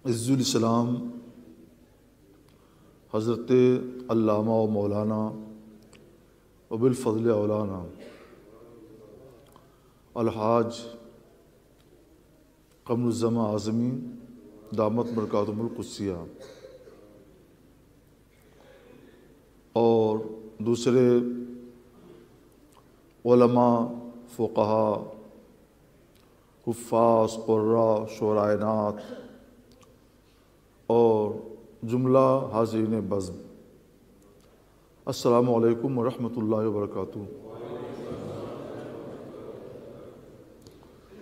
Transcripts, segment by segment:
عز الاسلام حضرت علامہ و مولانا وبالفضل اولانا الحاج قمر الزمان اعظمی دامت برکاتہم القدسیہ اور دوسرے علماء، فقہاء، حفاظ، قراء، شعراء نعت اور جملہ حاضرین بزم، السلام علیکم ورحمۃ اللہ وبرکاتہ۔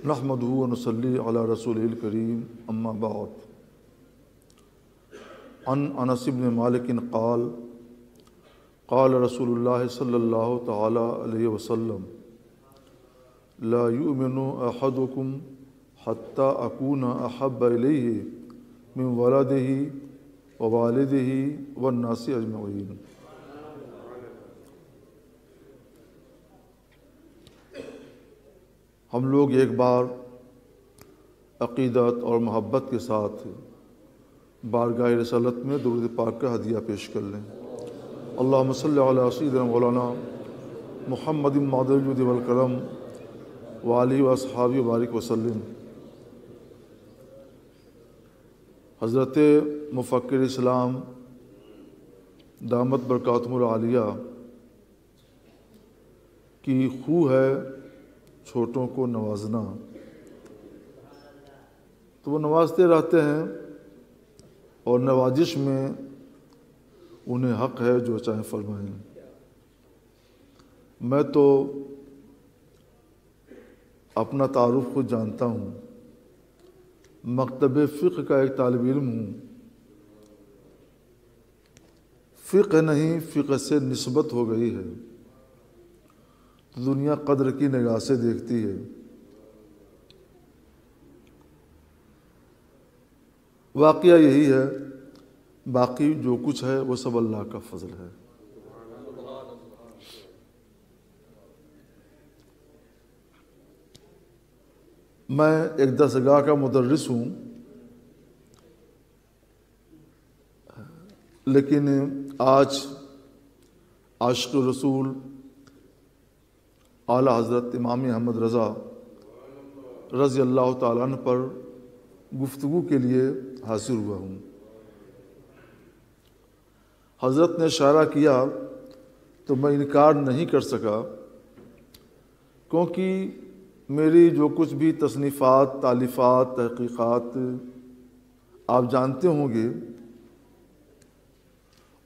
نحمدہ ونصلی علی رسولہ الکریم، اما بعد۔ عن انس بن مالک قال قال رسول اللہ صلی اللہ تعالی علیہ وسلم لا یؤمن احدکم حتی اکون احب الیہ من ولدہ ووالدہ والناس اجمعین۔ ہم لوگ ایک بار عقیدت اور محبت کے ساتھ بارگاہ رسالت میں درود پاک کا ہدیہ پیش کر لیں۔ اللہم صلی علی سیدنا مولانا محمد معدن الجود والکرم وآلہ واصحابہ وبارک وسلم۔ حضرت مفکر اسلام دامت برکاتہم العالیہ کی خو ہے چھوٹوں کو نوازنا، تو وہ نوازتے رہتے ہیں اور نوازش میں انہیں حق ہے جو چاہیں فرمائیں۔ میں تو اپنا تعارف خود جانتا ہوں، مکتب فقہ کا ایک طالب علم ہوں۔ فقہ نہیں، فقہ سے نسبت ہو گئی ہے تو دنیا قدر کی نگاہ سے دیکھتی ہے۔ واقعہ یہی ہے، باقی جو کچھ ہے وہ سب اللہ کا فضل ہے۔ میں ایک درسگاہ کا مدرس ہوں، لیکن آج عاشق رسول اعلیٰ حضرت امام احمد رضا رضی اللہ تعالیٰ عنہ پر گفتگو کے لیے حاضر ہوا ہوں۔ حضرت نے اشارہ کیا تو میں انکار نہیں کر سکا، کیونکہ میری جو کچھ بھی تصنیفات، تالیفات، تحقیقات آپ جانتے ہوں گے،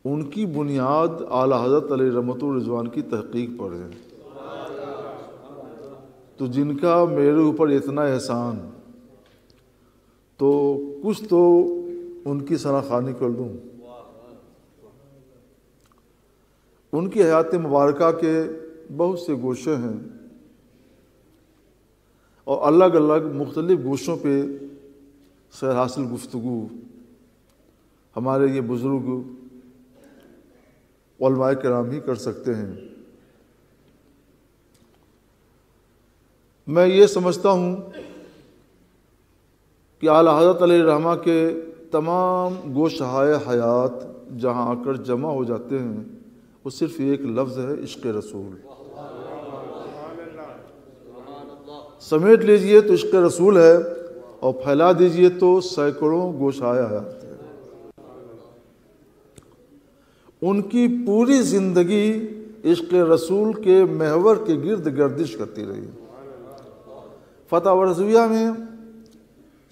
ان کی بنیاد اعلیٰ حضرت علیہ رحمۃ الرضوان کی تحقیق پر ہے۔ تو جن کا میرے اوپر اتنا احسان، تو کچھ تو ان کی ثنا خوانی کر دوں۔ ان کی حیات مبارکہ کے بہت سے گوشے ہیں اور الگ الگ مختلف گوشوں پہ سیر حاصل گفتگو ہمارے یہ بزرگ علماء کرام ہی کر سکتے ہیں۔ میں یہ سمجھتا ہوں کہ اعلیٰ حضرت علیہ الرحمہ کے تمام گوشہائے حیات جہاں آ کر جمع ہو جاتے ہیں، وہ صرف ایک لفظ ہے، عشق رسول۔ سمیٹ لیجئے تو عشق رسول ہے، اور پھیلا دیجئے تو سینکڑوں گوشہائے حیات ہے۔ ان کی پوری زندگی عشق رسول کے محور کے گرد گردش کرتی رہی۔ فتاوی رضویہ میں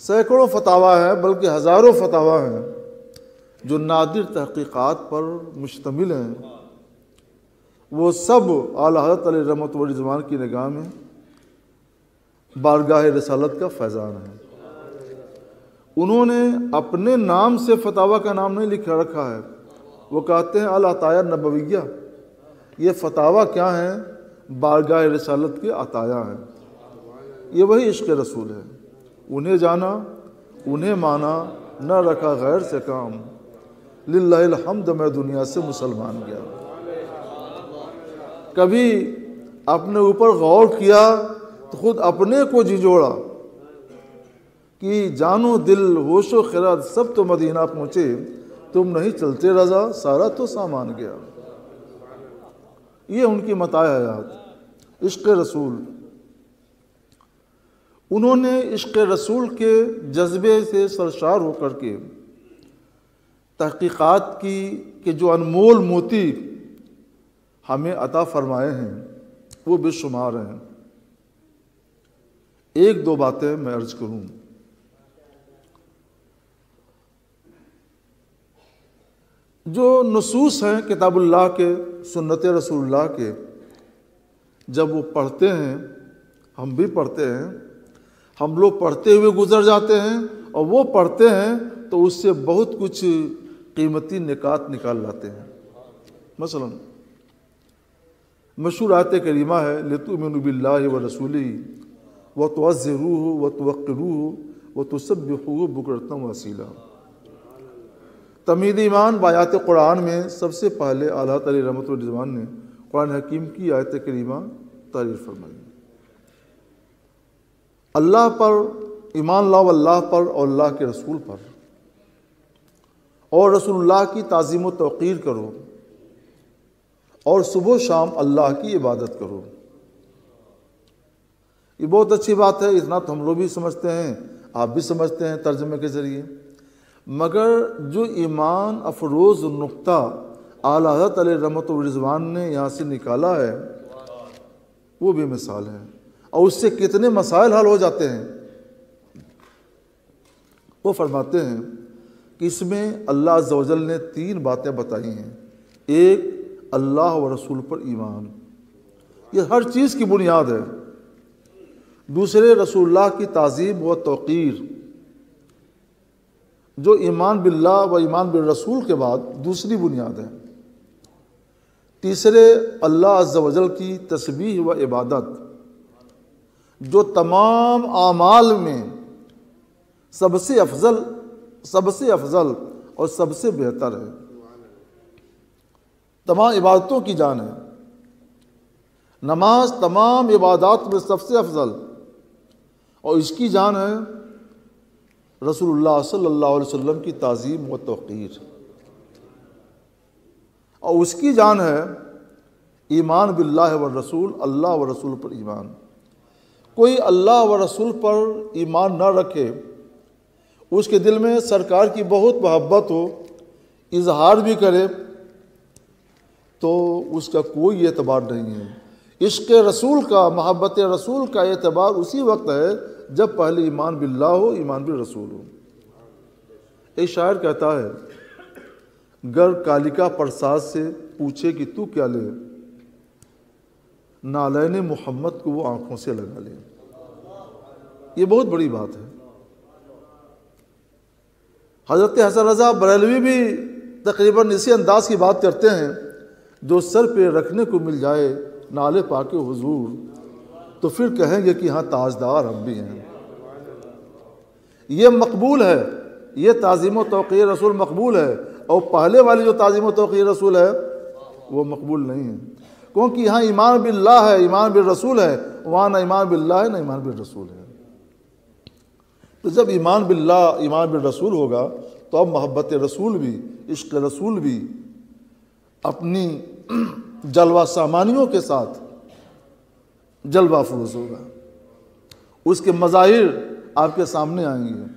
سینکڑوں فتاوی ہیں، بلکہ ہزاروں فتاوی ہیں جو نادر تحقیقات پر مشتمل ہیں۔ وہ سب اعلیٰ حضرت علیہ رحمۃ الرضوان کی نگاہ میں بارگاہ رسالت کا فیضان ہے۔ انہوں نے اپنے نام سے فتاوی کا نام نہیں لکھا رکھا ہے، وہ کہتے ہیں العطایا نبویہ۔ یہ فتاوی کیا ہیں؟ بارگاہ رسالت کے عطایا ہیں۔ یہ وہی عشق رسول ہے۔ انہیں جانا، انہیں مانا، نہ رکھا غیر سے کام، للہ الحمد میں دنیا سے مسلمان گیا۔ کبھی اپنے اوپر غور کیا تو خود اپنے کو جھنجھوڑا، کہ جان و دل ہوش و خرد سب تو مدینہ پہنچے، تم نہیں چلتے رضا سارا تو سامان گیا۔ یہ ان کی متاع حیات، عشق رسول۔ انہوں نے عشق رسول کے جذبے سے سرشار ہو کر کے تحقیقات کی کہ جو انمول موتی ہمیں عطا فرمائے ہیں وہ بے شمار ہیں۔ ایک دو باتیں میں عرض کروں۔ جو نصوص ہیں کتاب اللہ کے، سنت رسول اللہ کے، جب وہ پڑھتے ہیں، ہم بھی پڑھتے ہیں، ہم لوگ پڑھتے ہوئے گزر جاتے ہیں اور وہ پڑھتے ہیں تو اس سے بہت کچھ قیمتی نکات نکال لاتے ہیں۔ مثلا مشہور آیت کریمہ ہے لِتُؤْمِنُوا بِاللَّهِ وَرَسُولِهِ وَتُعَزِّرُوهُ وَتُوَقِّرُوهُ وَتُسَبِّحُوهُ بُكْرَةً وَأَصِيلًا۔ تمہید ایمان بآیات قرآن میں سب سے پہلے اعلیٰ تعالی رحمت و رضوان نے قرآن حکیم کی آیت کریمہ تعریف فرمائی۔ اللہ پر ایمان لاؤ، اللہ پر اور اللہ کے رسول پر، اور رسول اللہ کی تعظیم و توقیر کرو، اور صبح و شام اللہ کی عبادت کرو۔ یہ بہت اچھی بات ہے، اتنا تو ہم لوگ بھی سمجھتے ہیں، آپ بھی سمجھتے ہیں ترجمے کے ذریعے، مگر جو ایمان افروز نقطہ اعلیٰ حضرت علیہ رحمت و رضوان نے یہاں سے نکالا ہے وہ بے مثال ہے، اور اس سے کتنے مسائل حل ہو جاتے ہیں۔ وہ فرماتے ہیں کہ اس میں اللہ عز و جل نے 3 باتیں بتائی ہیں۔ ایک، اللہ و رسول پر ایمان، یہ ہر چیز کی بنیاد ہے۔ دوسرے، رسول اللہ کی تعظیم و توقیر، جو ایمان باللہ و ایمان بالرسول کے بعد دوسری بنیاد ہے۔ تیسرے، اللہ عز و جل کی تسبیح و عبادت، جو تمام اعمال میں سب سے افضل اور سب سے بہتر ہے، تمام عبادتوں کی جان ہے۔ نماز تمام عبادات میں سب سے افضل، اور اس کی جان ہے رسول اللہ صلی اللہ علیہ وسلم کی تعظیم و توقیر، اور اس کی جان ہے ایمان باللہ والرسول، اللہ و رسول پر ایمان۔ کوئی اللہ و رسول پر ایمان نہ رکھے، اس کے دل میں سرکار کی بہت محبت ہو، اظہار بھی کرے، تو اس کا کوئی اعتبار نہیں ہے۔ عشق رسول کا، محبت رسول کا اعتبار اسی وقت ہے جب پہلے ایمان باللہ ہو، ایمان بالرسول ہو۔ ایک شاعر کہتا ہے، گر کالکا پرساد سے پوچھے کہ تو کیا لے، نالین محمد کو وہ آنکھوں سے لگا لے۔ یہ بہت بڑی بات ہے۔ حضرت حسن رضا بریلوی بھی تقریباً اسی انداز کی بات کرتے ہیں، جو سر پہ رکھنے کو مل جائے نالے پاک حضور تو پھر کہیں گے کہ ہاں تاجدار ہم بھی ہیں۔ یہ مقبول ہے، یہ تعظیم و توقیر رسول مقبول ہے، اور پہلے والی جو تعظیم و توقیر رسول ہے وہ مقبول نہیں ہے، کیونکہ یہاں ایمان باللہ ہے، ایمان بالرسول ہے، وہاں نہ ایمان باللہ ہے نہ ایمان بالرسول ہے۔ تو جب ایمان باللہ، ایمان بالرسول ہوگا تو اب محبت رسول بھی، عشق رسول بھی اپنی جلوہ سامانیوں کے ساتھ جلوہ افروز ہوگا، اس کے مظاہر آپ کے سامنے آئیں گے۔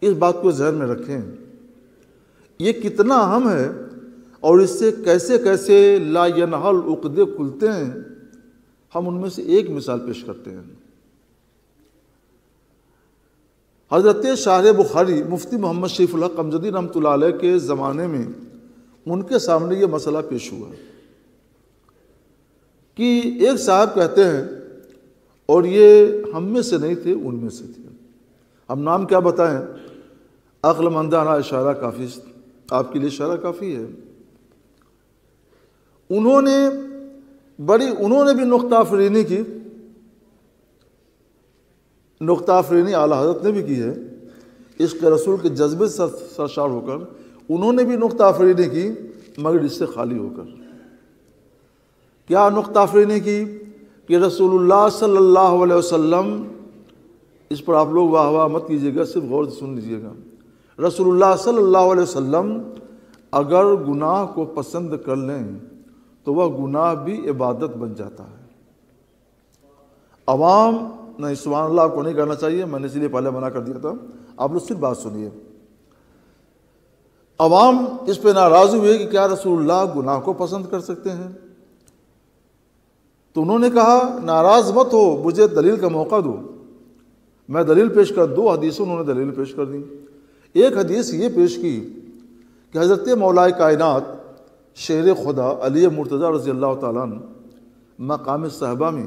اس بات کو ذہن میں رکھیں، یہ کتنا اہم ہے، اور اس سے کیسے کیسے لا ینحل عقدے کھلتے ہیں۔ ہم ان میں سے ایک مثال پیش کرتے ہیں۔ حضرت شارح بخاری مفتی محمد شریف الحق امجدی رحمۃ اللہ علیہ کے زمانے میں ان کے سامنے یہ مسئلہ پیش ہوا کہ ایک صاحب کہتے ہیں، اور یہ ہم میں سے نہیں تھے، ان میں سے تھے، ہم نام کیا بتائیں، عقل مندانہ اشارہ کافی، آپ کے لیے اشارہ کافی ہے۔ انہوں نے بھی نقطہ آفرینی کی، نقطہ آفرینی اعلیٰ حضرت نے بھی کی ہے، عشق رسول کے جذبے سے سرشار ہو کر انہوں نے بھی نقطہ آفرینی کی، مگر اس سے خالی ہو کر۔ کیا نقطہ آفرینی کی کہ رسول اللہ صلی اللہ علیہ وسلم اس پر آپ لوگ واہ واہ مت کیجیے گا، صرف غور سے سن لیجیے گا۔ رسول اللہ صلی اللہ علیہ وسلم اگر گناہ کو پسند کر لیں تو وہ گناہ بھی عبادت بن جاتا ہے۔ عوام نہیں، سبحان اللہ آپ کو نہیں کرنا چاہیے، میں نے اسی لیے پہلے منع کر دیا تھا، آپ لوگ صرف بات سنیے۔ عوام اس پہ ناراض ہوئے کہ کیا رسول اللہ گناہ کو پسند کر سکتے ہیں؟ تو انہوں نے کہا ناراض مت ہو، مجھے دلیل کا موقع دو، میں دلیل پیش کر دو حدیثوں انہوں نے دلیل پیش کر دی۔ ایک حدیث یہ پیش کی کہ حضرت مولا کائنات شیر خدا علی مرتضیٰ رضی اللہ تعالیٰ عنہ مقام صحابہ میں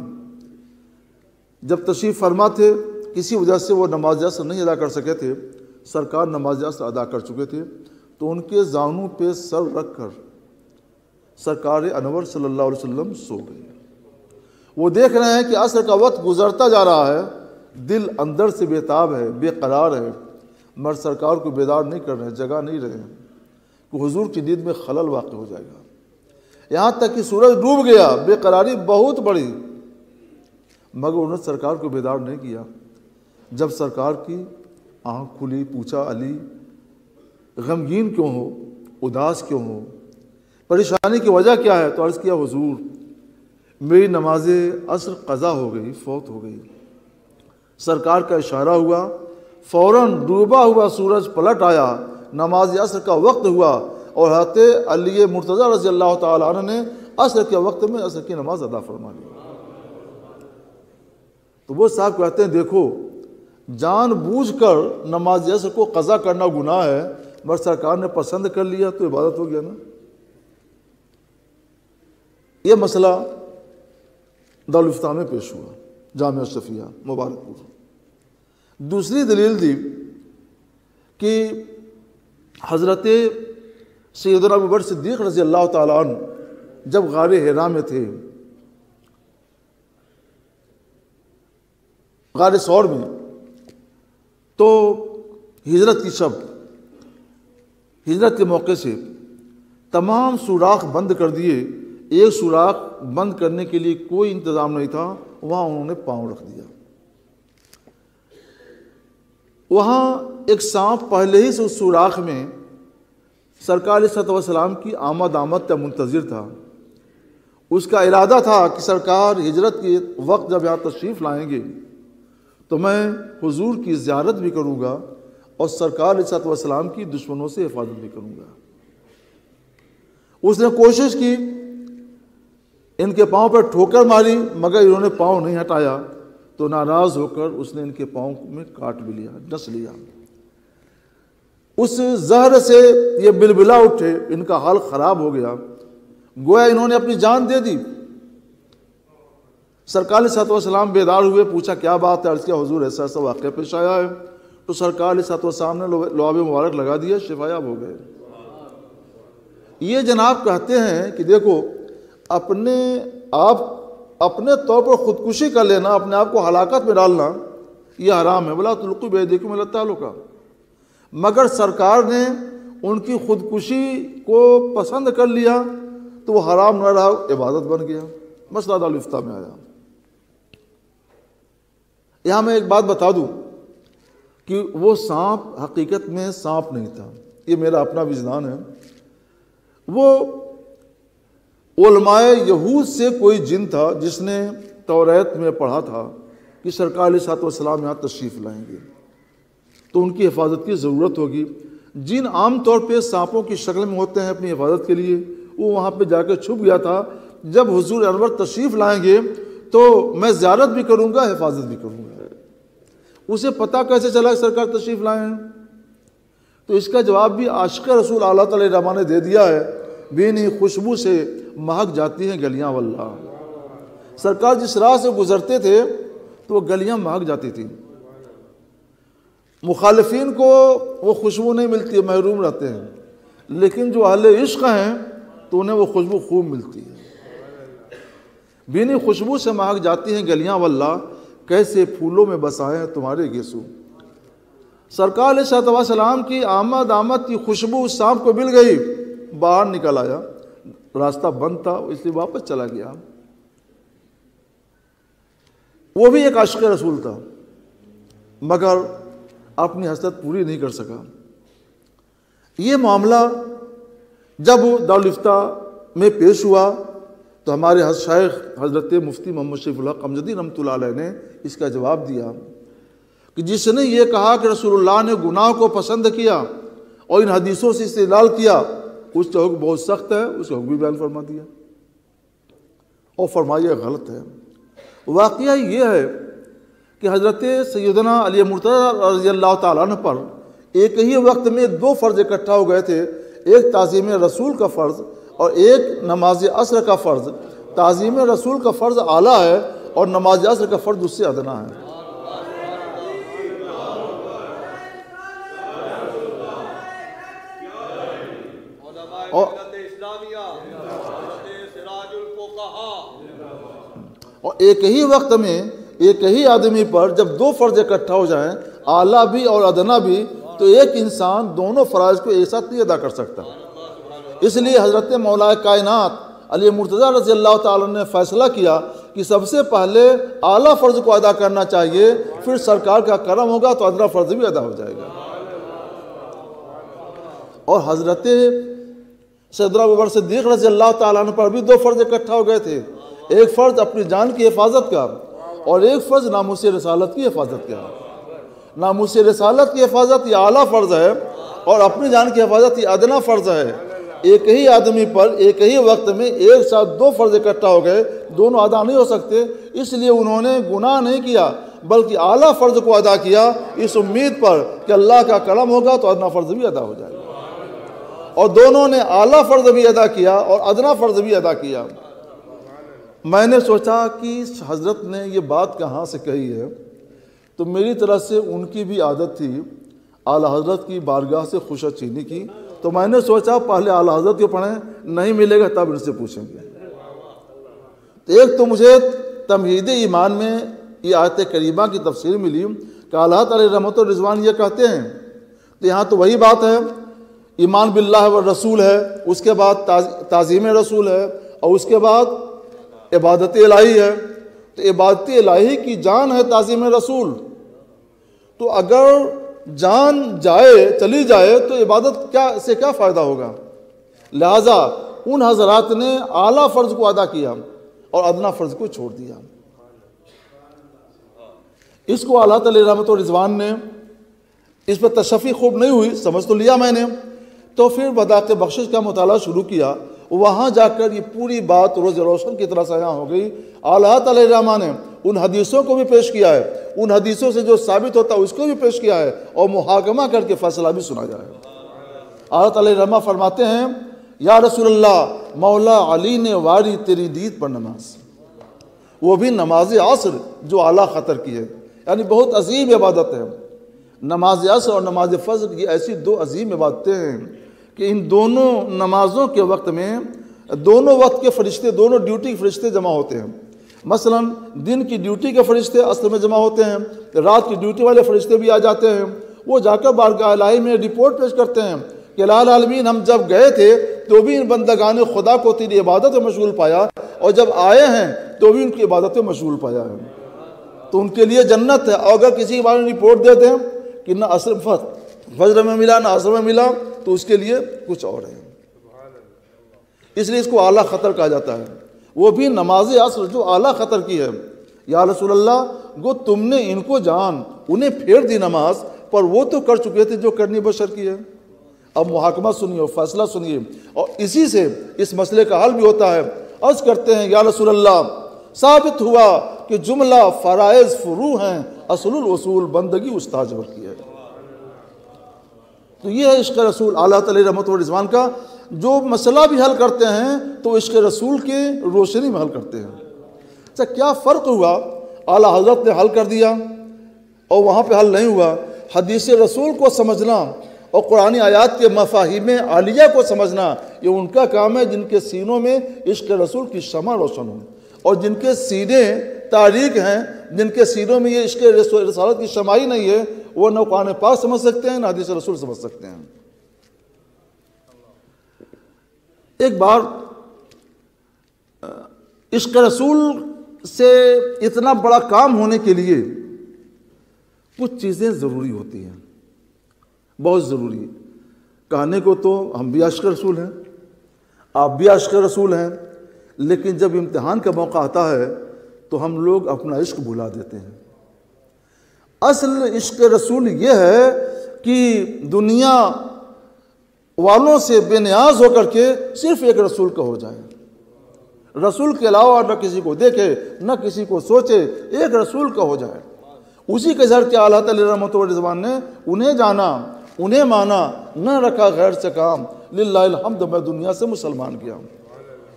جب تشریف فرما تھے، کسی وجہ سے وہ نماز عصر نہیں ادا کر سکے تھے، سرکار نماز عصر ادا کر چکے تھے، تو ان کے زانوں پہ سر رکھ کر سرکار انور صلی اللہ علیہ وسلم سو گئے۔ وہ دیکھ رہے ہیں کہ عصر کا وقت گزرتا جا رہا ہے، دل اندر سے بے تاب ہے، بے قرار ہے، مگر سرکار کو بیدار نہیں کر رہے ہیں، جگہ نہیں رہے ہیں کہ حضور کی نیند میں خلل واقع ہو جائے گا۔ یہاں تک کہ سورج ڈوب گیا، بے قراری بہت بڑی، مگر انہوں نے سرکار کو بیدار نہیں کیا۔ جب سرکار کی آنکھ کھلی، پوچھا علی غمگین کیوں ہو، اداس کیوں ہو، پریشانی کی وجہ کیا ہے؟ تو عرض کیا حضور میری نماز عصر قضا ہو گئی، فوت ہو گئی۔ سرکار کا اشارہ ہوا، فوراً ڈوبا ہوا سورج پلٹ آیا، نماز عصر کا وقت ہوا، اور حضرت علی مرتضیٰ رضی اللہ تعالیٰ عنہ نے عصر کے وقت میں عصر کی نماز ادا فرما لی۔ تو وہ صاحب کہتے ہیں دیکھو جان بوجھ کر نماز عصر کو قضا کرنا گناہ ہے، مگر سرکار نے پسند کر لیا تو عبادت ہو گیا نا۔ یہ مسئلہ دارالفتاح میں پیش ہوا، جامعہ اشرفیہ مبارک پور۔ دوسری دلیل دی کہ حضرت سیدنا ابوبکر صدیق رضی اللہ تعالیٰ عنہ جب غار حرا میں تھے، غار ثور میں، تو ہجرت کی شب، ہجرت کے موقع سے تمام سوراخ بند کر دیے، ایک سوراخ بند کرنے کے لیے کوئی انتظام نہیں تھا، وہاں انہوں نے پاؤں رکھ دیا۔ وہاں ایک سانپ پہلے ہی سے اس سوراخ میں سرکار علیہ الصلوۃ والسلام کی آمد کا منتظر تھا۔ اس کا ارادہ تھا کہ سرکار ہجرت کے وقت جب یہاں تشریف لائیں گے تو میں حضور کی زیارت بھی کروں گا اور سرکار علیہ الصلوۃ والسلام کی دشمنوں سے حفاظت بھی کروں گا۔ اس نے کوشش کی، ان کے پاؤں پر ٹھوکر ماری، مگر انہوں نے پاؤں نہیں ہٹایا، تو ناراض ہو کر اس نے ان کے پاؤں میں کاٹ بھی لیا، ڈس لیا۔ اس زہر سے یہ بلبلا اٹھے، ان کا حال خراب ہو گیا، گویا انہوں نے اپنی جان دے دی۔ سرکار علیہ الصلوۃ والسلام بیدار ہوئے، پوچھا کیا بات ہے؟ عرض کیا حضور ایسا ایسا واقعہ پیش آیا ہے۔ تو سرکار علیہ الصلوۃ والسلام نے لعاب مبارک لگا دیا، شفا یاب ہو گئے۔ یہ جناب کہتے ہیں کہ دیکھو اپنے طور پر خودکشی کر لینا، اپنے آپ کو ہلاکت میں ڈالنا، یہ حرام ہے، وَلَا تُلْقُوا بِأَيْدِيكُمْ إِلَى التَّهْلُكَةِ۔ مگر سرکار نے ان کی خودکشی کو پسند کر لیا تو وہ حرام نہ رہا، عبادت بن گیا۔ مسئلہ دارالفتاح میں آیا۔ یہاں میں ایک بات بتا دوں کہ وہ سانپ حقیقت میں سانپ نہیں تھا، یہ میرا اپنا وجدان ہے۔ وہ علماء یہود سے کوئی جن تھا جس نے توریت میں پڑھا تھا کہ سرکار علیہ الصلوۃ والسلام یہاں تشریف لائیں گے تو ان کی حفاظت کی ضرورت ہوگی۔ جن عام طور پہ سانپوں کی شکل میں ہوتے ہیں اپنی حفاظت کے لیے، وہ وہاں پہ جا کے چھپ گیا تھا۔ جب حضور انور تشریف لائیں گے تو میں زیارت بھی کروں گا، حفاظت بھی کروں گا۔ اسے پتہ کیسے چلا کہ سرکار تشریف لائے ہیں؟ تو اس کا جواب بھی عاشق رسول اللہ تعالی رحمٰ نے دے دیا ہے، بینی خوشبو سے مہک جاتی ہیں گلیاں واللہ۔ سرکار جس راہ سے گزرتے تھے تو وہ گلیاں مہک جاتی تھیں۔ مخالفین کو وہ خوشبو نہیں ملتی ہے، محروم رہتے ہیں، لیکن جو اہل عشق ہیں تو انہیں وہ خوشبو خوب ملتی ہے۔ بینی خوشبو سے مہک جاتی ہیں گلیاں واللہ، کیسے پھولوں میں بسائے ہیں تمہارے گیسو۔ سرکار علیہ الصلوۃ والسلام کی آمد کی خوشبو اس سانپ کو مل گئی، باہر نکل آیا، راستہ بند تھا اس لیے واپس چلا گیا۔ وہ بھی ایک عاشق رسول تھا، مگر اپنی حسرت پوری نہیں کر سکا۔ یہ معاملہ جب دارالفتاء میں پیش ہوا تو ہمارے شیخ حضرت مفتی محمد شریف الحق امجدی رحمۃ اللہ علیہ نے اس کا جواب دیا کہ جس نے یہ کہا کہ رسول اللہ نے گناہ کو پسند کیا اور ان حدیثوں سے استدلال کیا، اس کا حکم بہت سخت ہے، اس کا حکم بھی بیان فرما دیا اور فرمایا غلط ہے۔ واقعہ یہ ہے کہ حضرت سیدنا علی مرتضیٰ رضی اللہ تعالیٰ عنہ پر ایک ہی وقت میں دو فرض اکٹھا ہو گئے تھے، ایک تعظیم رسول کا فرض اور ایک نماز عصر کا فرض۔ تعظیم رسول کا فرض اعلیٰ ہے اور نماز عصر کا فرض اس سے ادنا ہے۔ اور ایک ہی وقت میں ایک ہی آدمی پر جب دو فرض اکٹھا ہو جائیں، اعلیٰ بھی اور ادنا بھی، تو ایک انسان دونوں فرائض کو ایک ساتھ نہیں ادا کر سکتا۔ اس لیے حضرت مولا کائنات علی مرتضیٰ رضی اللہ تعالیٰ نے فیصلہ کیا کہ سب سے پہلے اعلیٰ فرض کو ادا کرنا چاہیے، پھر سرکار کا کرم ہوگا تو ادنا فرض بھی ادا ہو جائے گا۔ اور حضرت سیدنا ابوبکر صدیق رضی اللہ تعالیٰ عنہ پر بھی دو فرض اکٹھا ہو گئے تھے، ایک فرض اپنی جان کی حفاظت کا اور ایک فرض ناموس رسالت کی حفاظت کا۔ ناموس رسالت کی حفاظت یہ اعلیٰ فرض ہے اور اپنی جان کی حفاظت یہ ادنا فرض ہے۔ ایک ہی آدمی پر ایک ہی وقت میں ایک ساتھ دو فرض اکٹھا ہو گئے، دونوں ادا نہیں ہو سکتے، اس لیے انہوں نے گناہ نہیں کیا بلکہ اعلیٰ فرض کو ادا کیا اس امید پر کہ اللہ کا کرم ہوگا تو ادنا فرض بھی ادا ہو جائے گا، اور دونوں نے اعلیٰ فرض بھی ادا کیا اور ادنا فرض بھی ادا کیا۔ میں نے سوچا کہ حضرت نے یہ بات کہاں سے کہی ہے، تو میری طرف سے ان کی بھی عادت تھی اعلیٰ حضرت کی بارگاہ سے خوشت چینی کی، تو میں نے سوچا پہلے اعلیٰ حضرت کو پڑھیں، نہیں ملے گا تب ان سے پوچھیں گے۔ تو ایک تو مجھے تمہید ایمان میں یہ آیت کریمہ کی تفسیر ملی کہ اعلیٰ علیہ رحمت و رضوان یہ کہتے ہیں، تو یہاں تو وہی بات ہے، ایمان باللہ والرسول ہے، اس کے بعد تعظیم رسول ہے، اور اس کے بعد عبادت الہی ہے۔ تو عبادت الہی کی جان ہے تعظیم رسول، تو اگر جان چلی جائے تو عبادت سے کیا فائدہ ہوگا؟ لہذا ان حضرات نے اعلیٰ فرض کو ادا کیا اور ادنا فرض کو چھوڑ دیا۔ اس کو اللہ تعالی رحمت و رضوان نے اس پر تشفی خوب نہیں ہوئی، سمجھ تو لیا میں نے، تو پھر بداعت بخشش کا مطالعہ شروع کیا، وہاں جا کر یہ پوری بات روز روشن کی طرح سیاں ہو گئی۔ اعلیٰ تعالی رحمہ نے ان حدیثوں کو بھی پیش کیا ہے، ان حدیثوں سے جو ثابت ہوتا ہے اس کو بھی پیش کیا ہے، اور محاکمہ کر کے فیصلہ بھی سنا جائے۔ اعلیٰ تعالی رحمہ فرماتے ہیں، یا رسول اللہ، مولا علی نے واری تیری دید پر نماز، وہ بھی نماز عصر جو اعلیٰ خطر کی ہے، یعنی بہت عظیم عبادت ہے۔ نماز عصر اور نماز فجر یہ ایسی دو عظیم عبادتیں ہیں کہ ان دونوں نمازوں کے وقت میں دونوں وقت کے فرشتے، دونوں ڈیوٹی کے فرشتے جمع ہوتے ہیں۔ مثلا دن کی ڈیوٹی کے فرشتے عصر میں جمع ہوتے ہیں، رات کی ڈیوٹی والے فرشتے بھی آ جاتے ہیں، وہ جا کر بارگاہ الہی میں رپورٹ پیش کرتے ہیں کہ الہ العالمین، ہم جب گئے تھے تو بھی ان بندگان خدا کو تیری عبادت میں مشغول پایا، اور جب آئے ہیں تو بھی ان کی عبادت میں مشغول پایا ہے، تو ان کے لیے جنت ہے۔ اور اگر کسی کے بارے میں رپورٹ دے دیں کہ نہ فجر میں ملا نہ عصر میں ملا تو اس کے لیے کچھ اور ہے، اس لیے اس کو اعلیٰ خطر کہا جاتا ہے۔ وہ بھی نماز عصر جو اعلیٰ خطر کی ہے۔ یا رسول اللہ، گو تم نے ان کو جان، انہیں پھیر دی نماز، پر وہ تو کر چکے تھے جو کرنی بشر کی ہے۔ اب محاکمہ سنیے اور فیصلہ سنیے، اور اسی سے اس مسئلے کا حل بھی ہوتا ہے۔ عرض کرتے ہیں، یا رسول اللہ، ثابت ہوا کہ جملہ فرائض فروع ہیں، اصل الاصول بندگی استاذ کی ہے۔ تو یہ ہے عشق رسول اعلیٰ تعالی رحمت و رضوان کا، جو مسئلہ بھی حل کرتے ہیں تو عشق رسول کے روشنی میں حل کرتے ہیں۔ اچھا، کیا فرق ہوا؟ اعلیٰ حضرت نے حل کر دیا اور وہاں پہ حل نہیں ہوا۔ حدیث رسول کو سمجھنا اور قرآنی آیات کے مفاہیم عالیہ کو سمجھنا، یہ ان کا کام ہے جن کے سینوں میں عشق رسول کی شمع روشن ہو، اور جن کے سینے تاریک ہیں، جن کے سینوں میں یہ عشق رسالت کی شمع ہی نہیں ہے، وہ نہ قرآن پاک سمجھ سکتے ہیں نہ حدیث رسول سمجھ سکتے ہیں۔ ایک بار عشق رسول سے اتنا بڑا کام ہونے کے لیے کچھ چیزیں ضروری ہوتی ہیں، بہت ضروری۔ کہنے کو تو ہم بھی عاشق رسول ہیں، آپ بھی عاشق رسول ہیں، لیکن جب امتحان کا موقع آتا ہے تو ہم لوگ اپنا عشق بھلا دیتے ہیں۔ اصل عشق رسول یہ ہے کہ دنیا والوں سے بے نیاز ہو کر کے صرف ایک رسول کا ہو جائے، رسول کے علاوہ نہ کسی کو دیکھے نہ کسی کو سوچے، ایک رسول کا ہو جائے۔ اسی کے ذر کے اعلیٰ تعالی رحمۃ و رضوان نے انہیں جانا، انہیں مانا، نہ رکھا غیر سے کام، للہ الحمد میں دنیا سے مسلمان کیا۔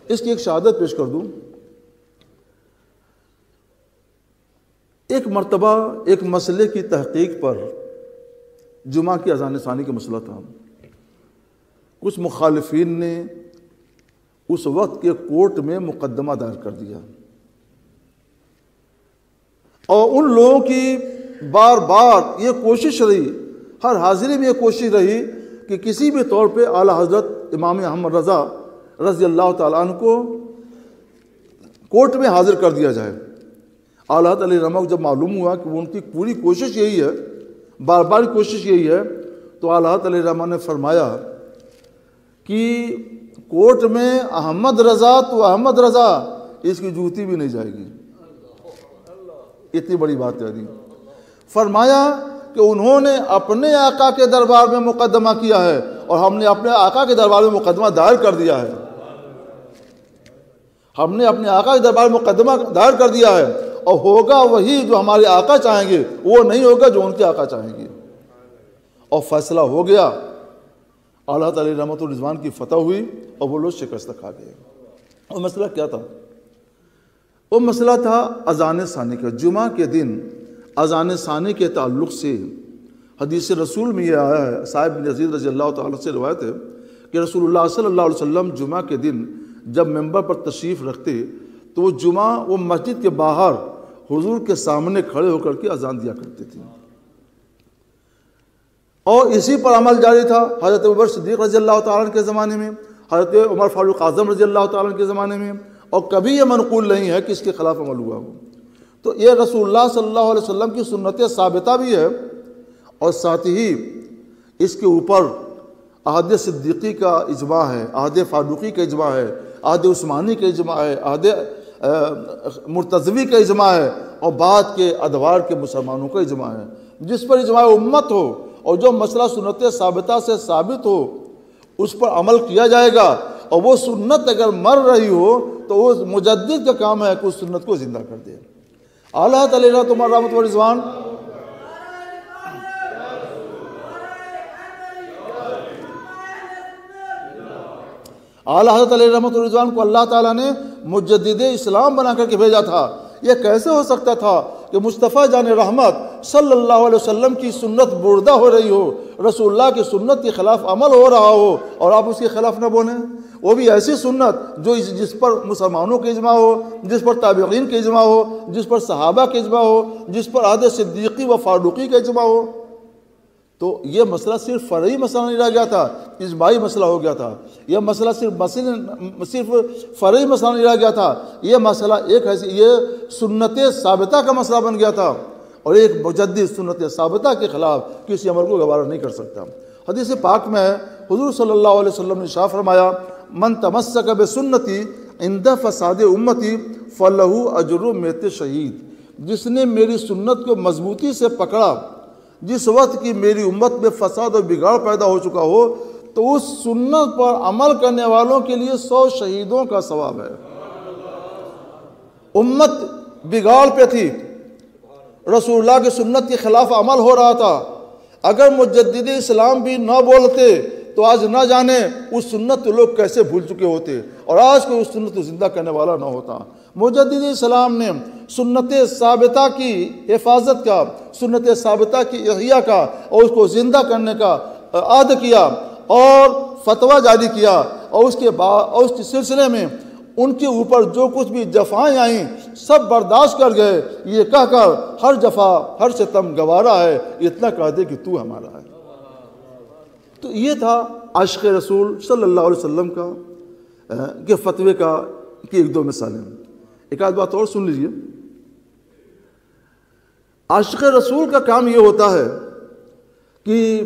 اس کی ایک شہادت پیش کر دوں۔ ایک مرتبہ ایک مسئلے کی تحقیق پر، جمعہ کی اذان ثانی کا مسئلہ تھا، کچھ مخالفین نے اس وقت کے کورٹ میں مقدمہ دائر کر دیا، اور ان لوگوں کی بار بار یہ کوشش رہی، ہر حاضری میں یہ کوشش رہی کہ کسی بھی طور پہ اعلیٰ حضرت امام احمد رضا رضی اللہ تعالیٰ عنہ کو کورٹ میں حاضر کر دیا جائے۔ اعلیٰ حضرت علیہ رحمہ کو جب معلوم ہوا کہ ان کی پوری کوشش یہی ہے، بار بار کوشش یہی ہے، تو اعلیٰ حضرت علیہ رحمہ نے فرمایا کہ کورٹ میں احمد رضا تو احمد رضا، اس کی جوتی بھی نہیں جائے گی۔ اتنی بڑی بات ہے۔ فرمایا کہ انہوں نے اپنے آقا کے دربار میں مقدمہ کیا ہے اور ہم نے اپنے آقا کے دربار میں مقدمہ دائر کر دیا ہے، ہم نے اپنے آقا کے دربار میں مقدمہ دائر کر دیا ہے، اور ہوگا وہی جو ہمارے آقا چاہیں گے، وہ نہیں ہوگا جو ان کے آقا چاہیں گے۔ اور فیصلہ ہو گیا، اعلیٰ تعالی رحمۃ الرضوان کی فتح ہوئی اور وہ لوگ شکست کھا گئے۔ اور مسئلہ کیا تھا؟ وہ مسئلہ تھا اذان ثانی کا۔ جمعہ کے دن اذان ثانی کے تعلق سے حدیث رسول میں یہ آیا ہے، صاحب بن یزید رضی اللہ تعالیٰ سے روایت ہے کہ رسول اللہ صلی اللہ علیہ وسلم جمعہ کے دن جب ممبر پر تشریف رکھتے تو وہ مسجد کے باہر حضور کے سامنے کھڑے ہو کر کے اذان دیا کرتے تھے، اور اسی پر عمل جاری تھا حضرت ابوبکر صدیق رضی اللہ تعالیٰ عنہ کے زمانے میں، حضرت عمر فاروق اعظم رضی اللہ تعالیٰ عنہ کے زمانے میں، اور کبھی یہ منقول نہیں ہے کہ اس کے خلاف عمل ہوا ہو۔ تو یہ رسول اللہ صلی اللہ علیہ وسلم کی سنت ثابتہ بھی ہے، اور ساتھ ہی اس کے اوپر عہد صدیقی کا اجماع ہے، عہد فاروقی کا اجماع ہے، عہد عثمانی کا اجماع ہے، عہد مرتضوی کا اجماع ہے، اور بعد کے ادوار کے مسلمانوں کا اجماع ہے۔ جس پر اجماع امت ہو اور جو مسئلہ سنت ثابتہ سے ثابت ہو اس پر عمل کیا جائے گا، اور وہ سنت اگر مر رہی ہو تو وہ مجدد کا کام ہے کہ اس سنت کو زندہ کر دے۔ اعلیٰ تعالی رحمۃ و رضوان اعلیٰ حضرت علیہ رحمۃ الرضوان کو اللہ تعالیٰ نے مجدد اسلام بنا کر کے بھیجا تھا۔ یہ کیسے ہو سکتا تھا کہ مصطفیٰ جان رحمت صلی اللہ علیہ وسلم کی سنت بردہ ہو رہی ہو، رسول اللہ کی سنت کے خلاف عمل ہو رہا ہو، اور آپ اس کے خلاف نہ بولیں؟ وہ بھی ایسی سنت جس پر مسلمانوں کے اجماع ہو، جس پر تابعین کے اجماع ہو، جس پر صحابہ کے اجماع ہو، جس پر عہد صدیقی و فاروقی کا اجماع ہو۔ تو یہ مسئلہ صرف فرعی مسئلہ نہیں رہ گیا تھا، اجماعی مسئلہ ہو گیا تھا۔ یہ مسئلہ صرف فرعی مسئلہ نہیں رہ گیا تھا، یہ مسئلہ یہ سنت ثابتہ کا مسئلہ بن گیا تھا، اور ایک مجدد سنت ثابتہ کے خلاف کسی عمل کو گوارا نہیں کر سکتا۔ حدیث پاک میں حضور صلی اللہ علیہ وسلم نے ارشاد فرمایا، من تمسک بسنتی عند فساد امتی فلہ اجر میت شہید۔ جس نے میری سنت کو مضبوطی سے پکڑا جس وقت کی میری امت میں فساد اور بگاڑ پیدا ہو چکا ہو، تو اس سنت پر عمل کرنے والوں کے لیے 100 شہیدوں کا ثواب ہے۔ امت بگاڑ پہ تھی، رسول اللہ کی سنت کے خلاف عمل ہو رہا تھا، اگر مجدد اسلام بھی نہ بولتے تو آج نہ جانے اس سنت کو لوگ کیسے بھول چکے ہوتے، اور آج کوئی اس سنت کو زندہ کرنے والا نہ ہوتا۔ مجدد اسلام نے سنت ثابتہ کی حفاظت کا، سنت ثابتہ کی احیاء کا اور اس کو زندہ کرنے کا عہد کیا اور فتویٰ جاری کیا، اور اس کے بعد اور اس کے سلسلے میں ان کے اوپر جو کچھ بھی جفائیں آئیں سب برداشت کر گئے، یہ کہہ کر ہر جفا ہر ستم گوارا ہے، اتنا کہہ دے کہ تو ہمارا ہے۔ تو یہ تھا عاشق رسول صلی اللہ علیہ وسلم کا کہ فتوے کی ایک دو مثالیں۔ ایک آدھ بات اور سن لیجئے، عاشق رسول کا کام یہ ہوتا ہے کہ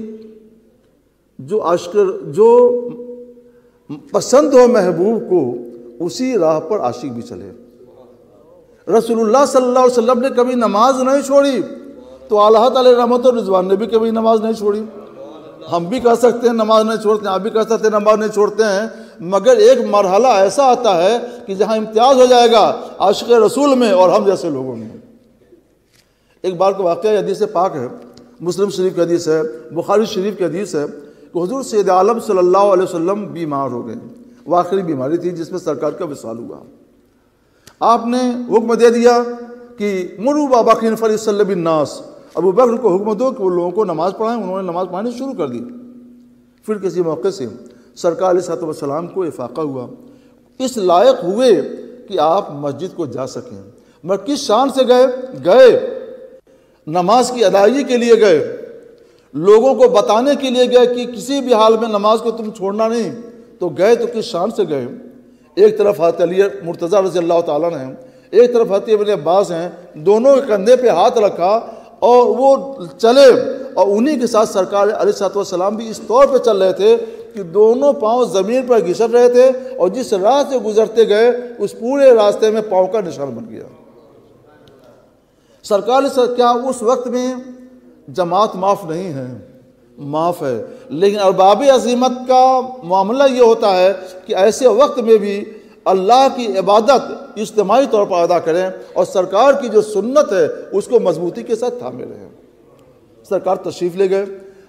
جو پسند ہو محبوب کو اسی راہ پر عاشق بھی چلے۔ رسول اللہ صلی اللہ علیہ وسلم نے کبھی نماز نہیں چھوڑی تو اللہ علیہ رحمت و رضوان نے بھی کبھی نماز نہیں چھوڑی۔ ہم بھی کہہ سکتے ہیں نماز نہیں چھوڑتے ہیں، آپ بھی کہہ سکتے ہیں نماز نہیں چھوڑتے ہیں، مگر ایک مرحلہ ایسا آتا ہے کہ جہاں امتیاز ہو جائے گا عاشق رسول میں اور ہم جیسے لوگوں میں۔ ایک بار کا واقعہ حدیث پاک ہے، مسلم شریف کی حدیث ہے، بخاری شریف کی حدیث ہے کہ حضور سید عالم صلی اللہ علیہ وسلم بیمار ہو گئے۔ وہ آخری بیماری تھی جس میں سرکار کا وصال ہوا۔ آپ نے حکم دے دیا کہ مروا ابا بکر فلیصلی بالناس، ابو بکر کو حکم دو کہ وہ لوگوں کو نماز پڑھائیں۔ انہوں نے نماز پڑھانی شروع کر دی۔ پھر کسی موقع سے سرکار علیہ السلام کو افاقہ ہوا، اس لائق ہوئے کہ آپ مسجد کو جا سکیں، مگر کس شان سے گئے نماز کی ادائیگی کے لیے گئے، لوگوں کو بتانے کے لیے گئے کہ کسی بھی حال میں نماز کو تم چھوڑنا نہیں، تو گئے تو کس شان سے گئے۔ ایک طرف حضرت علی مرتضیٰ رضی اللہ تعالیٰ نے، ایک طرف حضرت ابن عباس ہیں، دونوں کے کندھے پہ ہاتھ رکھا اور وہ چلے، اور انہی کے ساتھ سرکار علیہ السلام بھی اس طور پہ چل رہے تھے کہ دونوں پاؤں زمین پر گھسٹ رہے تھے، اور جس راہ سے گزرتے گئے اس پورے راستے میں پاؤں کا نشان بن گیا۔ سرکار کیا اس وقت میں جماعت معاف نہیں ہے، معاف ہے، لیکن ارباب عظیمت کا معاملہ یہ ہوتا ہے کہ ایسے وقت میں بھی اللہ کی عبادت اجتماعی طور پر ادا کریں اور سرکار کی جو سنت ہے اس کو مضبوطی کے ساتھ تھامے رہیں۔ سرکار تشریف لے گئے،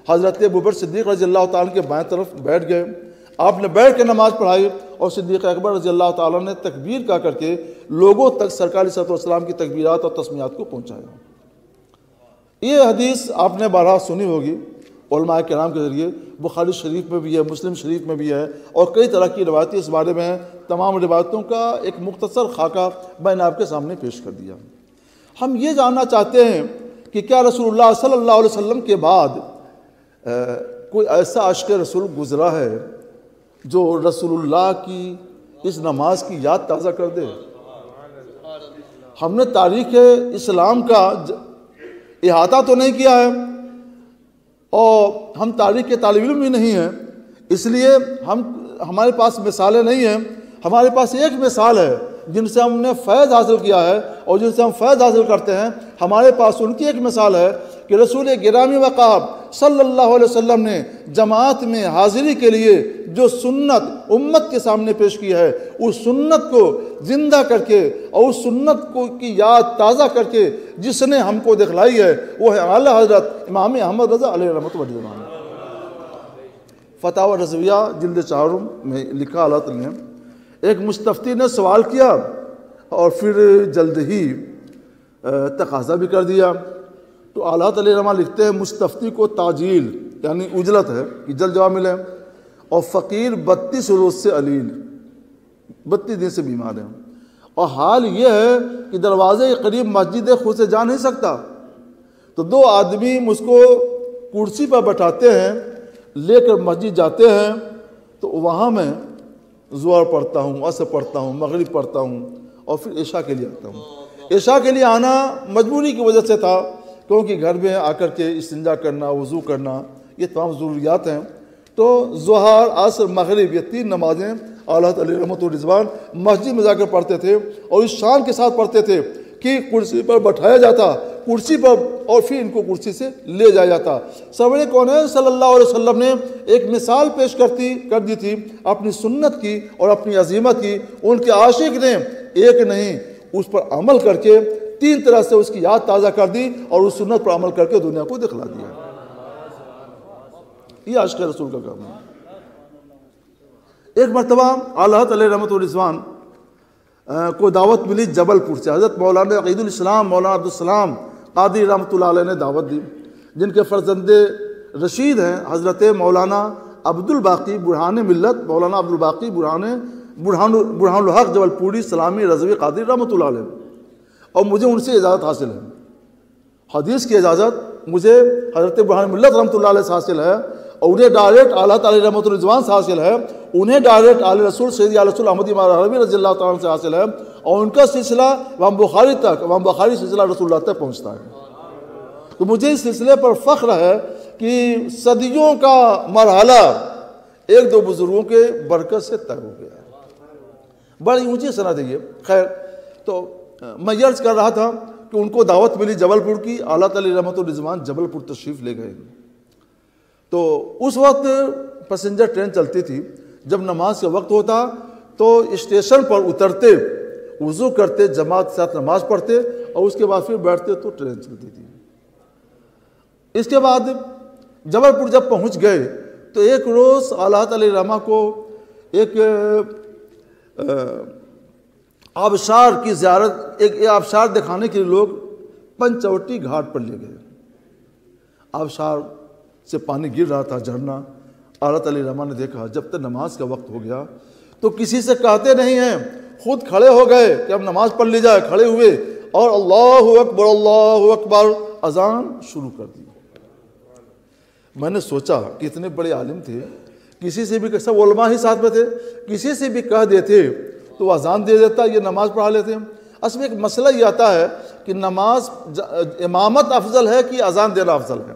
حضرت ابوبکر صدیق رضی اللہ تعالیٰ کے بائیں طرف بیٹھ گئے، آپ نے بیٹھ کے نماز پڑھائی، اور صدیق اکبر رضی اللہ تعالیٰ نے تکبیر کہا کر کے لوگوں تک سرکار علیہ السلام کی تکبیرات اور تسمیات کو پہنچایا۔ یہ حدیث آپ نے بارہا سنی ہوگی علماء کرام کے ذریعے، بخاری شریف میں بھی ہے، مسلم شریف میں بھی ہے، اور کئی طرح کی روایتیں اس بارے میں ہیں۔ تمام روایتوں کا ایک مختصر خاکہ میں نے آپ کے سامنے پیش کر دیا۔ ہم یہ جاننا چاہتے ہیں کہ کیا رسول اللہ صلی اللہ علیہ وسلم کے بعد کوئی ایسا عاشق رسول گزرا ہے جو رسول اللہ کی اس نماز کی یاد تازہ کر دے؟ ہم نے تاریخ اسلام کا احاطہ تو نہیں کیا ہے، اور ہم تاریخ کے طالب علم بھی نہیں ہیں، اس لیے ہمارے پاس مثالیں نہیں ہیں۔ ہمارے پاس ایک مثال ہے جن سے ہم نے فیض حاصل کیا ہے اور جن سے ہم فیض حاصل کرتے ہیں۔ ہمارے پاس ان کی ایک مثال ہے کہ رسول گرامی وقار صلی اللہ علیہ وسلم نے جماعت میں حاضری کے لیے جو سنت امت کے سامنے پیش کی ہے، اس سنت کو زندہ کر کے اور اس سنت کو کی یاد تازہ کر کے جس نے ہم کو دکھلائی ہے وہ ہے اعلیٰ حضرت امام احمد رضا علیہ رحمۃ اللہ۔ فتاوی رضویہ جلد 4 میں لکھا، اللہ تعالیٰ نے ایک مستفتی نے سوال کیا اور پھر جلد ہی تقاضا بھی کر دیا، تو اعلیٰ تعالیٰ رحمہ لکھتے ہیں مستفتی کو تعجیل یعنی اجلت ہے کہ جلد جواب ملے، اور فقیر 32 روز سے علیل، 32 دن سے بیمار ہیں، اور حال یہ ہے کہ دروازے کے قریب مسجد خود سے جا نہیں سکتا، تو 2 آدمی مجھ کو کرسی پر بٹھاتے ہیں، لے کر مسجد جاتے ہیں، تو وہاں میں ظہر پڑھتا ہوں، عصر پڑھتا ہوں، مغرب پڑھتا ہوں، اور پھر عشاء کے لیے آتا ہوں۔ عشاء کے لیے آنا مجبوری کی وجہ سے تھا، کیونکہ گھر میں آ کر کے استنجا کرنا، وضو کرنا، یہ تمام ضروریات ہیں۔ تو ظہر، عصر، مغرب، یہ 3 نمازیں اعلیٰ علیہ رحمۃ الرضوان مسجد میں جا کر پڑھتے تھے، اور اس شان کے ساتھ پڑھتے تھے کہ کرسی پر بٹھایا جاتا، کرسی پر، اور پھر ان کو کرسی سے لے جایا جاتا۔ سرور کونین صلی اللہ علیہ وسلم نے ایک مثال پیش کر دی تھی اپنی سنت کی اور اپنی عظیمت کی۔ ان کے عاشق نے ایک نہیں اس پر عمل کر کے 3 طرح سے اس کی یاد تازہ کر دی، اور اس سنت پر عمل کر کے دنیا کو دکھلا دیا۔ یہ عاشق رسول کا کام ہے۔ ایک مرتبہ اعلیٰ علیہ رحمۃ الرضوان کو دعوت ملی جبل پور سے، حضرت مولانا عقید الاسلام مولانا عبدالسلام قادری رحمۃ اللہ علیہ نے دعوت دی، جن کے فرزند رشید ہیں حضرت مولانا عبد الباقی برہان ملت، مولانا عبد الباقی برہان الحق جبل پوری سلامی رضوی قادری رحمۃ اللہ علیہ، اور مجھے ان سے اجازت حاصل ہے، حدیث کی اجازت مجھے حضرت برہان ملت رحمۃ اللہ علیہ سے حاصل ہے، اور انہیں ڈائریکٹ اعلیٰ تعالیٰ رحمۃ الرضوان سے حاصل ہے، انہیں ڈائریکٹ علیہ رسول سیدی علیہ رسول احمد عربی رضی اللہ تعالیٰ سے حاصل ہے، اور ان کا سلسلہ امام بخاری تک، امام بخاری سلسلہ رسول اللہ تک پہنچتا ہے۔ تو مجھے اس سلسلے پر فخر ہے کہ صدیوں کا مرحلہ ایک دو بزرگوں کے برکت سے طے ہو گیا. بڑی اونچی سند ہے یہ. خیر، تو میں یہ عرض کر رہا تھا کہ ان کو دعوت ملی جبل پور کی. اعلیٰ تعالی رحمت الرضوان جبل پور تشریف لے گئے. تو اس وقت پیسنجر ٹرین چلتی تھی. جب نماز کا وقت ہوتا تو اسٹیشن پر اترتے، وضو کرتے، جماعت کے ساتھ نماز پڑھتے اور اس کے بعد پھر بیٹھتے تو ٹرین چلتی تھی. اس کے بعد جبل پور جب پہنچ گئے تو ایک روز اعلیٰ تعالی رحمہ کو ایک آبشار کی زیارت، ایک آبشار دکھانے کے لیے لوگ پنچوٹی گھاٹ پر لے گئے. آبشار سے پانی گر رہا تھا، جھرنا. اعلیٰ تعالی رحمہ نے دیکھا. جب تک نماز کا وقت ہو گیا تو کسی سے کہتے نہیں ہیں، خود کھڑے ہو گئے کہ اب نماز پڑھ لی جائے. کھڑے ہوئے اور اللہ اکبر اذان شروع کر دی. میں نے سوچا کہ اتنے بڑے عالم تھے، کسی سے بھی، سب علماء ہی ساتھ میں تھے، کسی سے بھی کہہ دیتے تو وہ اذان دے دیتا، یہ نماز پڑھا لیتے. اصل میں ایک مسئلہ یہ آتا ہے کہ نماز امامت افضل ہے کہ اذان دینا افضل ہے.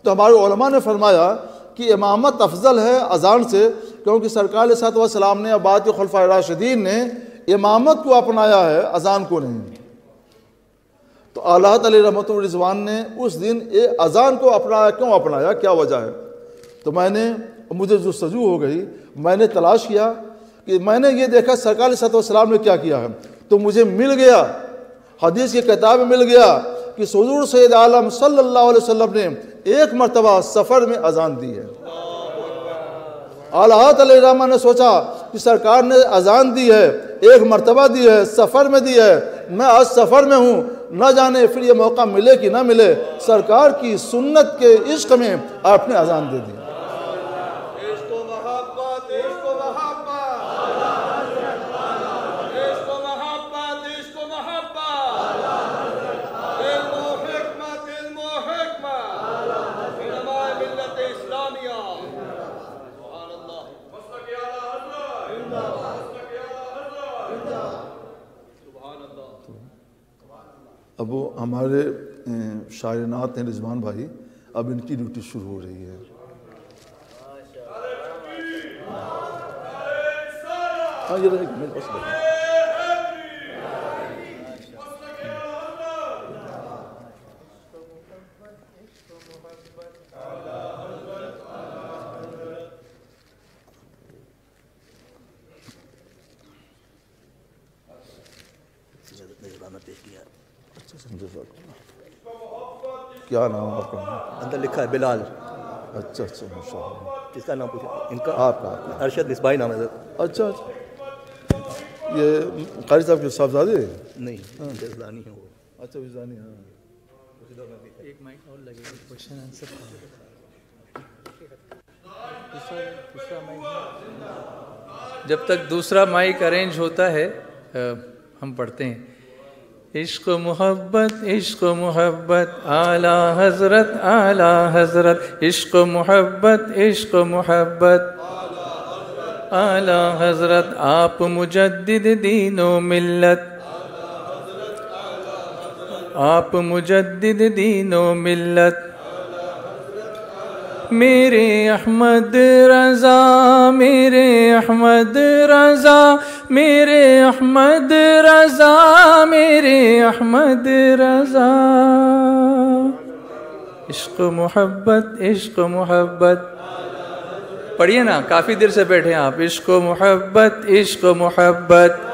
تو ہمارے علماء نے فرمایا کہ امامت افضل ہے اذان سے، کیونکہ سرکار علیہ الصلوۃ والسلام نے، بعد کے خلفائے راشدین نے امامت کو اپنایا ہے، اذان کو نہیں. تو اعلیٰ تعالی رحمت الرضوان نے اس دن اذان کو اپنایا. کیوں اپنایا؟ کیا وجہ ہے؟ تو مجھے جو سجو ہو گئی، میں نے تلاش کیا کہ میں نے یہ دیکھا سرکار علیہ الصلوۃ والسلام نے کیا کیا ہے. تو مجھے مل گیا، حدیث کی کتاب میں مل گیا کہ حضور سید عالم صلی اللہ علیہ وسلم نے ایک مرتبہ سفر میں اذان دی ہے. اعلیٰ تعالی رحمہ نے سوچا کہ سرکار نے اذان دی ہے، ایک مرتبہ دی ہے، سفر میں دی ہے، میں آج سفر میں ہوں، نہ جانے پھر یہ موقع ملے کہ نہ ملے. سرکار کی سنت کے عشق میں آپ نے اذان دے دی. اب وہ ہمارے شاعرنات ہیں رضوان بھائی، اب ان کی ڈیوٹی شروع ہو رہی ہے. کیا نام آپ کا؟ اندر لکھا ہے بلال. اچھا اچھا، ماشاء اللہ. کس کا نام پوچھا؟ ان کا آپ کا ارشد مصباحی نام ہے. اچھا اچھا، یہ قاری صاحب کے صاحبزادے نہیں، جزدانی ہیں وہ. اچھا وزدانی. ہاں، ایک مائک اور لگے گا، کوشچن آنسر. جب تک دوسرا مائک ارینج ہوتا ہے ہم پڑھتے ہیں. عشق و محبت، عشق و محبت، اعلیٰ حضرت، اعلیٰ حضرت. عشق و محبت، عشق و محبت، اعلیٰ حضرت. آپ مجدد دین و ملت، آپ مجدد دین و ملت. میرے احمد رضا، میرے احمد رضا، میرے احمد رضا، میرے احمد رضا. عشق و محبت، عشق و محبت. پڑھیے نا، کافی دیر سے بیٹھے ہیں آپ. عشق و محبت، عشق و محبت.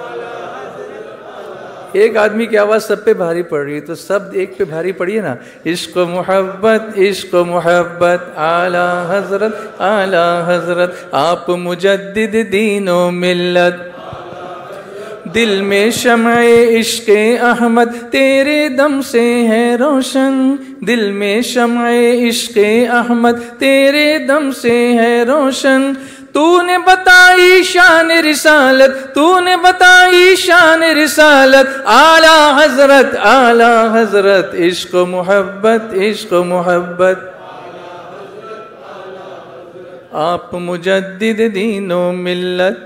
ایک آدمی کی آواز سب پہ بھاری پڑ رہی ہے تو سب ایک پہ بھاری پڑیے نا. عشق و محبت، عشق و محبت، اعلیٰ حضرت، اعلیٰ حضرت. آپ مجدد دین و ملت. دل میں شمع عشق احمد تیرے دم سے ہے روشن. دل میں شمع عشق احمد تیرے دم سے ہے روشن. تو نے بتائی شان رسالت، تو نے بتائی شان رسالت. اعلیٰ حضرت، اعلیٰ حضرت. عشق و محبت، عشق و محبت. آپ مجدد دین و ملت.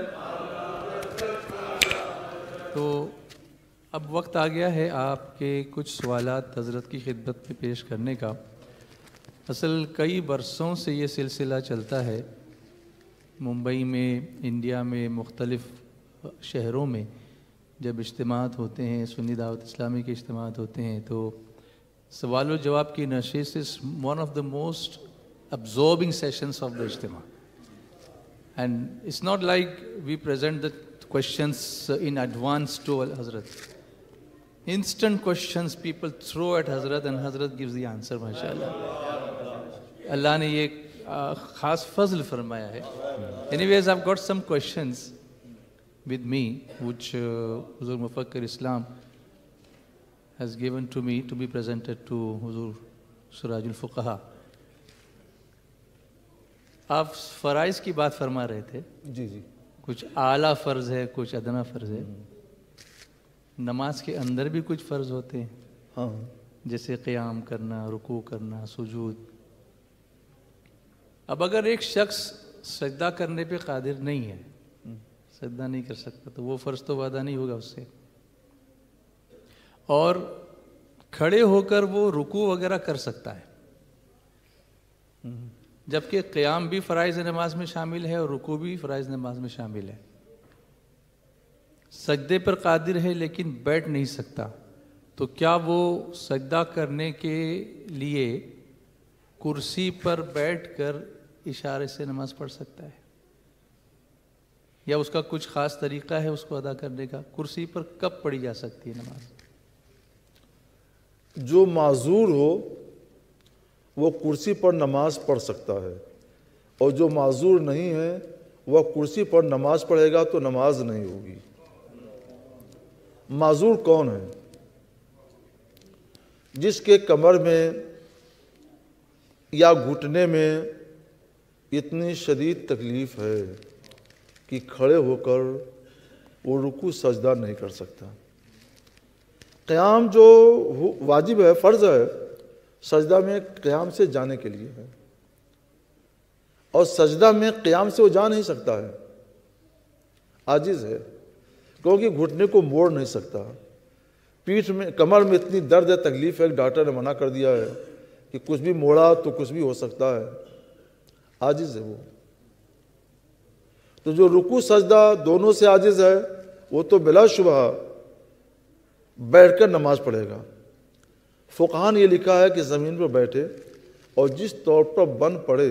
تو اب وقت آ گیا ہے آپ کے کچھ سوالات حضرت کی خدمت میں پیش کرنے کا. اصل کئی برسوں سے یہ سلسلہ چلتا ہے. ممبئی میں، انڈیا میں، مختلف شہروں میں جب اجتماعات ہوتے ہیں، سنی دعوت اسلامی کے اجتماعات ہوتے ہیں، تو سوال و جواب کی نشست is one of the most absorbing sessions of the ijtima. And it's not like we present the questions in advance to Hazrat. Instant questions people throw at Hazrat and Hazrat gives the answer, mashallah. Allah ne ye khas fazl farmaya hai. Anyways, I've got some questions with me which Huzur Mufakkir Islam has given to me to be presented to Huzur Surajul Fuqaha. آپ فرائض کی بات فرما رہے تھے. جی جی. کچھ اعلیٰ فرض ہے، کچھ ادنا فرض ہے. نماز کے اندر بھی کچھ فرض ہوتے ہیں. ہاں. جیسے قیام کرنا، رکوع کرنا، سجود. اب اگر ایک شخص سجدہ کرنے پہ قادر نہیں ہے، سجدہ نہیں کر سکتا، تو وہ فرض تو ادا نہیں ہوگا اس سے. اور کھڑے ہو کر وہ رکوع وغیرہ کر سکتا ہے، جبکہ قیام بھی فرائض نماز میں شامل ہے اور رکوع بھی فرائض نماز میں شامل ہے. سجدے پر قادر ہے لیکن بیٹھ نہیں سکتا، تو کیا وہ سجدہ کرنے کے لیے کرسی پر بیٹھ کر اشارے سے نماز پڑھ سکتا ہے، یا اس کا کچھ خاص طریقہ ہے اس کو ادا کرنے کا؟ کرسی پر کب پڑھی جا سکتی ہے نماز؟ جو معذور ہو وہ کرسی پر نماز پڑھ سکتا ہے، اور جو معذور نہیں ہے وہ کرسی پر نماز پڑھے گا تو نماز نہیں ہوگی. معذور کون ہے؟ جس کے کمر میں یا گھٹنے میں اتنی شدید تکلیف ہے کہ کھڑے ہو کر وہ رکوع سجدہ نہیں کر سکتا. قیام جو واجب ہے، فرض ہے، سجدہ میں قیام سے جانے کے لیے ہے، اور سجدہ میں قیام سے وہ جا نہیں سکتا ہے، عاجز ہے، کیونکہ گھٹنے کو موڑ نہیں سکتا. پیٹھ میں، کمر میں اتنی درد ہے، تکلیف ہے، ڈاکٹر نے منع کر دیا ہے کہ کچھ بھی موڑا تو کچھ بھی ہو سکتا ہے، عاجز ہے وہ. تو جو رکوع سجدہ دونوں سے عاجز ہے وہ تو بلا شبہ بیٹھ کر نماز پڑھے گا. فقہاء نے یہ لکھا ہے کہ زمین پر بیٹھے اور جس طور پر بن پڑے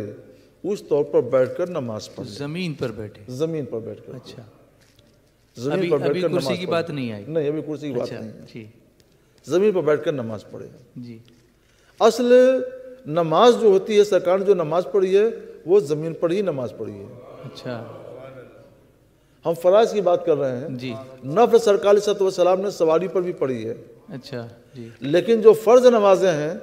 اس طور پر بیٹھ کر نماز پڑھے. زمین پر بیٹھے؟ زمین پر بیٹھ کر. اچھا. زمین پر بیٹھ کر نماز کرسی کی بات نہیں آئی؟ نہیں، ابھی کرسی کی بات نہیں ہے. جی. زمین پر بیٹھ کر نماز پڑھے. جی. اصل نماز جو ہوتی ہے، سرکار نے جو نماز پڑھی ہے وہ زمین پر ہی نماز پڑھی ہے. اچھا. ہم فرائض کی بات کر رہے ہیں. جی. نفل سرکار علیہ الصلوۃ والسلام نے سواری پر بھی پڑھی ہے. اچھا. جی. لیکن جو فرض نمازیں ہیں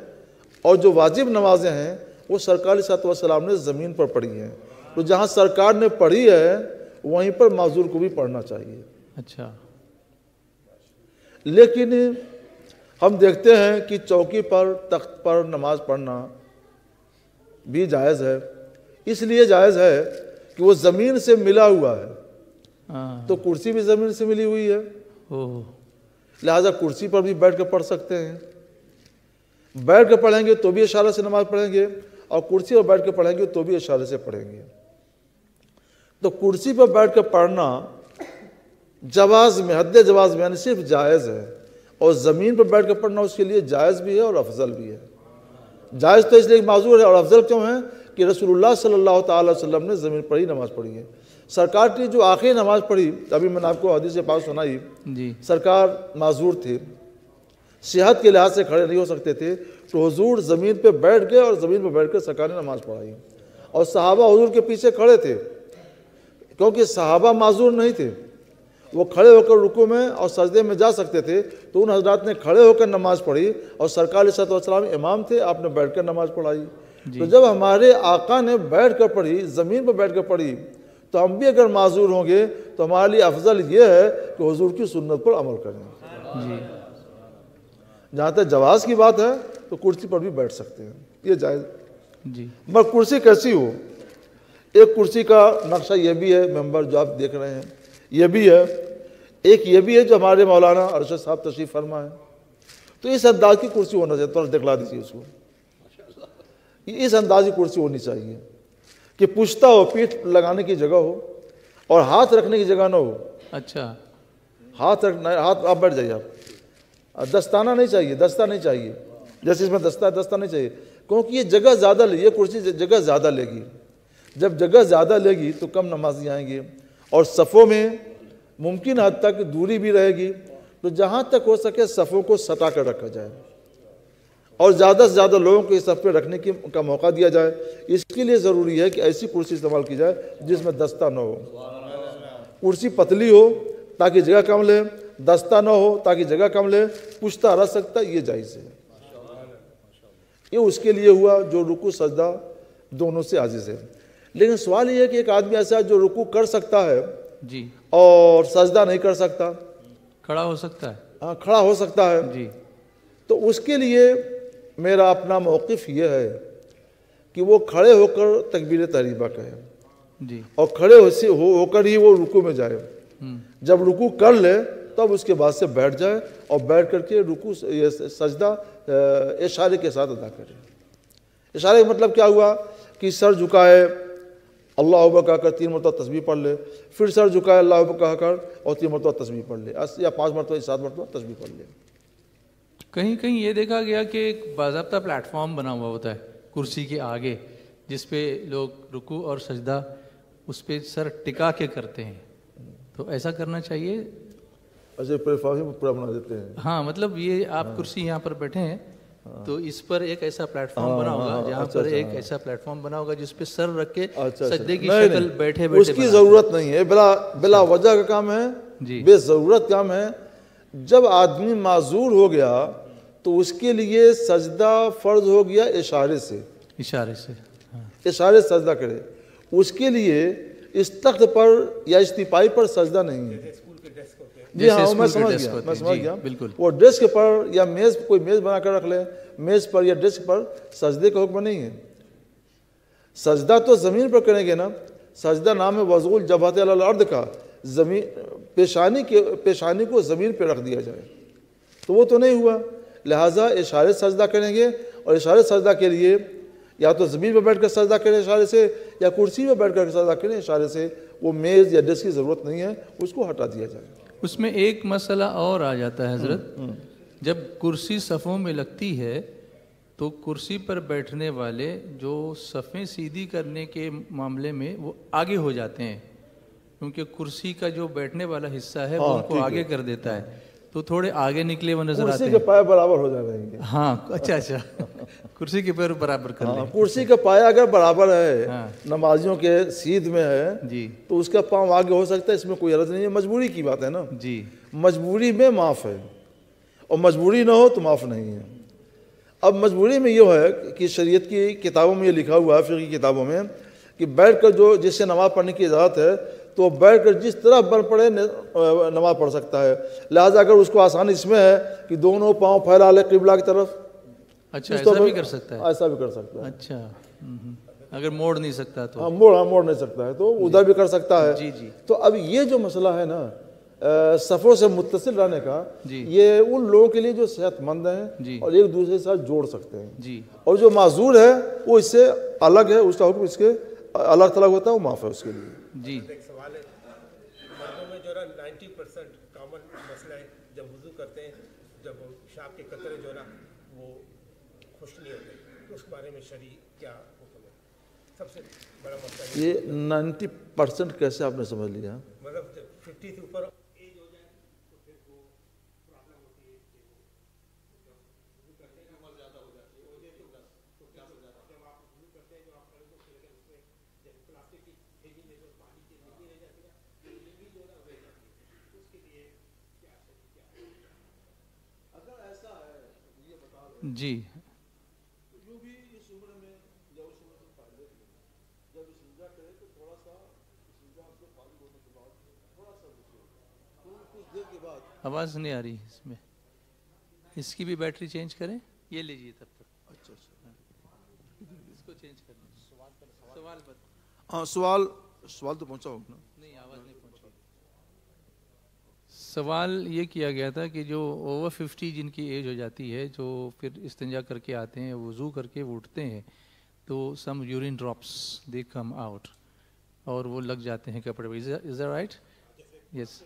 اور جو واجب نمازیں ہیں وہ سرکار علیہ الصلوۃ والسلام نے زمین پر پڑھی ہیں. تو جہاں سرکار نے پڑھی ہے وہیں پر معذور کو بھی پڑھنا چاہیے. اچھا. لیکن ہم دیکھتے ہیں کہ چوکی پر، تخت پر نماز پڑھنا بھی جائز ہے. اس لیے جائز ہے کہ وہ زمین سے ملا ہوا ہے، تو کرسی بھی زمین سے ملی ہوئی ہے، لہذا کرسی پر بھی بیٹھ کر پڑھ سکتے ہیں. بیٹھ کر پڑھیں گے تو بھی اشارے سے نماز پڑھیں گے، اور کرسی پر بیٹھ کر پڑھیں گے تو بھی اشارے سے پڑھیں گے. تو کرسی پر بیٹھ کر پڑھنا جواز میں، حد جواز میں، یعنی صرف جائز ہے، اور زمین پر بیٹھ کر پڑھنا اس کے لیے جائز بھی ہے اور افضل بھی ہے. جائز تو اس لیے معذور ہے، اور افضل کیوں ہے کہ رسول اللہ صلی اللہ تعالی وسلم نے زمین پر ہی نماز پڑھی ہے. سرکار کی جو آخری نماز پڑھی، ابھی میں نے آپ کو حدیث پاک سنائی، سرکار معذور تھے، صحت کے لحاظ سے کھڑے نہیں ہو سکتے تھے، تو حضور زمین پہ بیٹھ گئے اور زمین پہ بیٹھ کر سرکار نے نماز پڑھائی. اور صحابہ حضور کے پیچھے کھڑے تھے، کیونکہ صحابہ معذور نہیں تھے، وہ کھڑے ہو کر رکوع میں اور سجدے میں جا سکتے تھے، تو ان حضرات نے کھڑے ہو کر نماز پڑھی، اور سرکار علیہ السلام امام تھے، آپ نے بیٹھ کر نماز پڑھائی. تو جب ہمارے آقا نے بیٹھ کر پڑھی، زمین پر بیٹھ کر پڑھی، تو ہم بھی اگر معذور ہوں گے تو ہمارے لیے افضل یہ ہے کہ حضور کی سنت پر عمل کریں. جی. جہاں تک جواز کی بات ہے تو کرسی پر بھی بیٹھ سکتے ہیں، یہ جائز. جی. مگر کرسی کیسی ہو؟ ایک کرسی کا نقشہ یہ بھی ہے، ممبر جو آپ دیکھ رہے ہیں یہ بھی ہے. ایک یہ بھی ہے جو ہمارے مولانا ارشد صاحب تشریف فرما ہے، تو اس انداز کی کرسی ہونا چاہیے، تھوڑا دکھلا دیجیے اس کو، اس انداز کی کرسی ہونی چاہیے کہ پشتا ہو، پیٹھ لگانے کی جگہ ہو اور ہاتھ رکھنے کی جگہ نہ ہو۔ اچھا، ہاتھ رکھنا ہے، ہاتھ آپ بیٹھ جائیے، آپ دستانہ نہیں چاہیے، دستہ نہیں چاہیے، جیسے اس میں دستہ ہے، دستہ نہیں چاہیے، کیونکہ یہ جگہ زیادہ لے، یہ کرسی جگہ زیادہ لے گی، جب جگہ زیادہ لے گی تو کم نمازی آئیں گے، اور صفوں میں ممکن حد تک دوری بھی رہے گی، تو جہاں تک ہو سکے صفوں کو سٹا کر رکھا جائے اور زیادہ سے زیادہ لوگوں کو اس صف پہ رکھنے کا موقع دیا جائے۔ اس کے لیے ضروری ہے کہ ایسی کرسی استعمال کی جائے جس میں دستہ نہ ہو، کرسی پتلی ہو تاکہ جگہ کم لے، دستہ نہ ہو تاکہ جگہ کم لے، پشتا رہ سکتا، یہ جائز ہے۔ یہ اس کے لیے ہوا جو رکوع سجدہ دونوں سے عاجز ہے۔ لیکن سوال یہ ہے کہ ایک آدمی ایسا ہے جو رکوع کر سکتا ہے جی، اور سجدہ نہیں کر سکتا، کھڑا ہو سکتا ہے، ہاں کھڑا ہو سکتا ہے، جی، تو اس کے لیے میرا اپنا موقف یہ ہے کہ وہ کھڑے ہو کر تکبیر تحریمہ کہے جی، اور کھڑے ہو کر ہی وہ رکوع میں جائے، جب رکوع کر لے تب اس کے بعد سے بیٹھ جائے اور بیٹھ کر کے رکوع سجدہ اشارے کے ساتھ ادا کرے۔ اشارے کا مطلب کیا ہوا کہ سر جھکائے، اللہ اکبر کہہ کر 3 مرتبہ تسبیح پڑھ لے، پھر سر جھکائے اللہ اکبر کہہ کر اور 3 مرتبہ تسبیح پڑھ لے، یا 5 مرتبہ 7 مرتبہ تسبیح پڑھ لے۔ کہیں کہیں یہ دیکھا گیا کہ ایک باضابطہ پلیٹ فارم بنا ہوا ہوتا ہے کرسی کے آگے، جس پہ لوگ رکوع اور سجدہ اس پہ سر ٹکا کے کرتے ہیں، تو ایسا کرنا چاہیے؟ اچھا، پلیٹ فارم پورا بنا دیتے ہیں۔ ہاں، مطلب یہ آپ کرسی یہاں پر بیٹھے ہیں تو اس پر ایک ایسا پلیٹ فارم بنا ہوگا، جہاں پر ایک ایسا پلیٹ فارم بنا ہوگا جس پہ سر رکھ کے سجدے کی شکل بیٹھے بیٹھے، اس کی ضرورت نہیں ہے، بلا وجہ کا کام ہے، بے ضرورت کام ہے۔ جب آدمی معذور ہو گیا تو اس کے لیے سجدہ فرض ہو گیا اشارے سے، اشارے سے سجدہ کرے، اس کے لیے اس تخت پر یا استیپائی پر سجدہ نہیں ہے۔ جی ہاں، میں سمجھ گیا، بالکل، وہ ڈیسک پر یا میز، کوئی میز بنا کر رکھ لے، میز پر یا ڈیسک پر سجدے کا حکم نہیں ہے۔ سجدہ تو زمین پر کریں گے نا، سجدہ نام ہے وضع الجبہۃ علی الارض کا، زمین پیشانی کو زمین پہ رکھ دیا جائے، تو وہ تو نہیں ہوا، لہٰذا اشارے سجدہ کریں گے، اور اشارے سجدہ کے لیے یا تو زمین پہ بیٹھ کر سجدہ کریں اشارے سے، یا کرسی پہ بیٹھ کر سجدہ کریں اشارے سے، وہ میز یا ڈیسک کی ضرورت نہیں ہے، اس کو ہٹا دیا جائے۔ اس میں ایک مسئلہ اور آ جاتا ہے حضرت، جب کرسی صفوں میں لگتی ہے تو کرسی پر بیٹھنے والے جو صفیں سیدھی کرنے کے معاملے میں وہ آگے ہو جاتے ہیں، کیونکہ کرسی کا جو بیٹھنے والا حصہ ہے وہ ان کو آگے کر دیتا ہے، تو تھوڑے آگے نکلے وہ نظر آتے ہیں، کرسی کے پائے برابر ہو جانے ہیں۔ ہاں، اچھا، کرسی کے پیر برابر کر لیں، کرسی کا پایا اگر برابر ہے، نمازیوں کے سیدھ میں ہے، جی، تو اس کا پاؤں آگے ہو سکتا ہے، اس میں کوئی عرض نہیں ہے، مجبوری کی بات ہے نا، جی، مجبوری میں معاف ہے، اور مجبوری نہ ہو تو معاف نہیں ہے۔ اب مجبوری میں یہ ہے کہ شریعت کی کتابوں میں یہ لکھا ہوا ہے، فقہی کتابوں میں، کہ بیٹھ کر جو جس سے نماز پڑھنے کی اجازت ہے تو بیٹھ کر جس طرح بن پڑے نماز پڑھ سکتا ہے، لہٰذا اگر اس کو آسانی اس میں ہے کہ دونوں پاؤں پھیلا لے قبلہ کی طرف، اچھا، ایسا بھی کر سکتا ہے، ایسا بھی کر سکتا ہے، اچھا، اگر موڑ نہیں سکتا تو موڑ نہیں سکتا ہے تو ادھر بھی کر سکتا ہے۔ جی، جی، تو اب یہ جو مسئلہ ہے نا صفوں سے متصل رہنے کا، جی، یہ ان لوگوں کے لیے جو صحت مند ہیں جی، اور ایک دوسرے کے ساتھ جوڑ سکتے ہیں، جی، اور جو معذور ہے وہ اس سے الگ ہے، اس کا حکم اس کے الگ تھلگ ہوتا ہے، وہ معاف ہے اس کے لیے۔ جی، ایک سوال ہے، مردوں میں جو ہے 90% کامن مسئلہ ہے، جب وضو کرتے ہیں جب پیشاب کے قطرے جو ہے نا وہ خشک نہیں ہوتے، تو اس بارے میں شرعی کیا حکم ہے؟ سب سے بڑا مسئلہ یہ 90% کیسے آپ نے سمجھ لیا؟ مطلب 50 سے اوپر جی، آواز نہیں آ رہی اس میں، اس کی بھی بیٹری چینج کریں، یہ لیجیے تب تک، اچھا اچھا، اس کو چینج کر لیں، سوال ہاں، سوال تو پہنچا ہوگا نا؟ نہیں، آواز نہیں پہنچی، سوال یہ کیا گیا تھا کہ جو اوور 50 جن کی ایج ہو جاتی ہے، جو پھر استنجا کر کے آتے ہیں، وضو کر کے وہ اٹھتے ہیں، تو some urine drops they come out اور وہ لگ جاتے ہیں کپڑے پہ. Is that right? یس.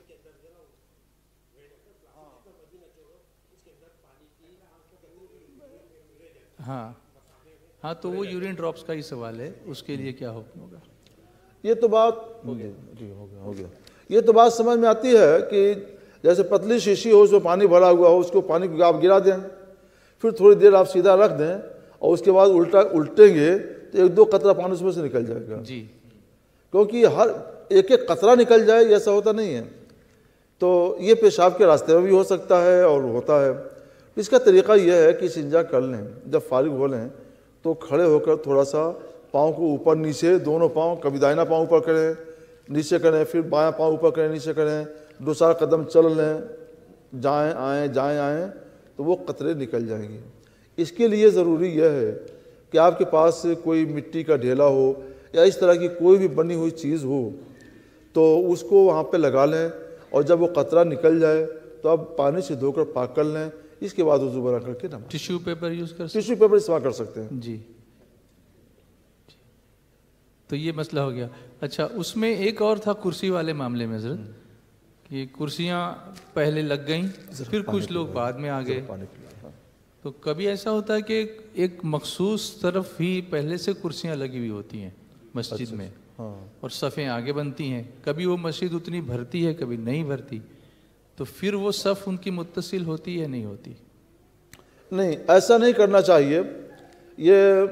ہاں تو وہ یورین ڈراپس کا ہی سوال ہے، اس کے لیے کیا حکم ہوگا؟ یہ تو بات ہو گیا. یہ تو بات سمجھ میں آتی ہے کہ جیسے پتلی شیشی ہو، اس میں پانی بھرا ہوا ہو، اس کو پانی کو آپ گرا دیں، پھر تھوڑی دیر آپ سیدھا رکھ دیں اور اس کے بعد الٹیں گے تو ایک دو قطرہ پانی اس میں سے نکل جائے گا. جی. کیونکہ ہر ایک ایک قطرہ نکل جائے ایسا ہوتا نہیں ہے. تو یہ پیشاب کے راستے میں بھی ہو سکتا ہے اور ہوتا ہے. اس کا طریقہ یہ ہے کہ استنجا کر لیں، جب فارغ ہو لیں تو کھڑے ہو کر تھوڑا سا پاؤں کو اوپر نیچے، دونوں پاؤں، کبھی دائنا پاؤں اوپر کریں نیچے کریں، پھر بایاں پاؤں اوپر کریں نیچے کریں، 2-4 قدم چل لیں، جائیں آئیں تو وہ قطرے نکل جائیں گے. اس کے لیے ضروری یہ ہے کہ آپ کے پاس کوئی مٹی کا ڈھیلا ہو یا اس طرح کی کوئی بھی بنی ہوئی چیز ہو تو اس کو وہاں پہ لگا لیں، اور جب وہ قطرہ نکل جائے تو آپ پانی سے دھو کر پاک کر لیں. اس کے بعد وضو بنا کر کے نماز. ٹیشو پیپر یوز کر سکتے؟ ٹیشو پیپر استعمال کر سکتے ہیں. جی. تو یہ مسئلہ ہو گیا. اچھا، اس میں ایک اور تھا کرسی والے معاملے میں حضرت، کہ کرسیاں پہلے لگ گئیں پھر کچھ لوگ بعد میں آ گئے. تو کبھی ایسا ہوتا ہے کہ ایک مخصوص طرف ہی پہلے سے کرسیاں لگی ہوئی ہوتی ہیں مسجد میں، اور صفیں آگے بنتی ہیں، کبھی وہ مسجد اتنی بھرتی ہے کبھی نہیں بھرتی، تو پھر وہ صف ان کی متصل ہوتی ہے یا نہیں ہوتی؟ نہیں، ایسا نہیں کرنا چاہیے. یہ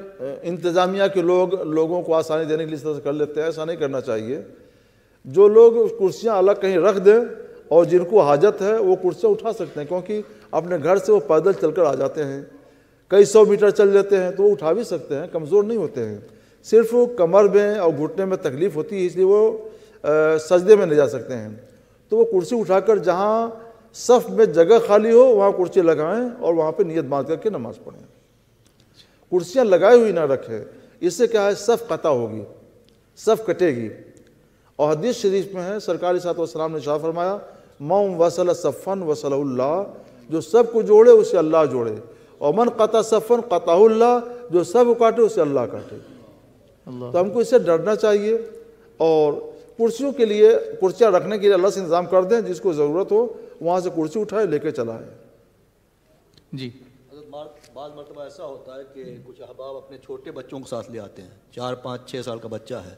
انتظامیہ کے لوگوں کو آسانی دینے کے لیے اس طرح سے کر لیتے ہیں. ایسا نہیں کرنا چاہیے. جو لوگ کرسیاں الگ کہیں رکھ دیں اور جن کو حاجت ہے وہ کرسیاں اٹھا سکتے ہیں، کیونکہ اپنے گھر سے وہ پیدل چل کر آ جاتے ہیں، کئی 100 میٹر چل لیتے ہیں تو وہ اٹھا بھی سکتے ہیں، کمزور نہیں ہوتے ہیں. صرف کمر میں اور گھٹنے میں تکلیف ہوتی ہے، اس لیے وہ سجدے میں نہیں جا سکتے ہیں. تو وہ کرسی اٹھا کر جہاں صف میں جگہ خالی ہو وہاں کرسی لگائیں اور وہاں پہ نیت باندھ کر کے نماز پڑھیں. کرسیاں لگائی ہوئی نہ رکھیں، اس سے کیا ہے صف قطع ہوگی، صف کٹے گی. اور حدیث شریف میں ہے، سرکار صلی اللہ علیہ وسلم نے ارشاد فرمایا، من وصل صفن وصلہ اللہ، جو سب کو جوڑے اسے اللہ جوڑے، اور من قطع صفن قطعہ اللہ، جو سب کو کاٹے اسے اللہ کاٹے. تو ہم کو اس سے ڈرنا چاہیے، اور کرسیوں کے لیے، کرسیاں رکھنے کے لیے اللہ سے انتظام کر دیں، جس کو ضرورت ہو وہاں سے کرسی اٹھائے لے کے چلا ہے. جی. بعض مرتبہ ایسا ہوتا ہے کہ کچھ احباب اپنے چھوٹے بچوں کو ساتھ لے آتے ہیں، 4 5 6 سال کا بچہ ہے،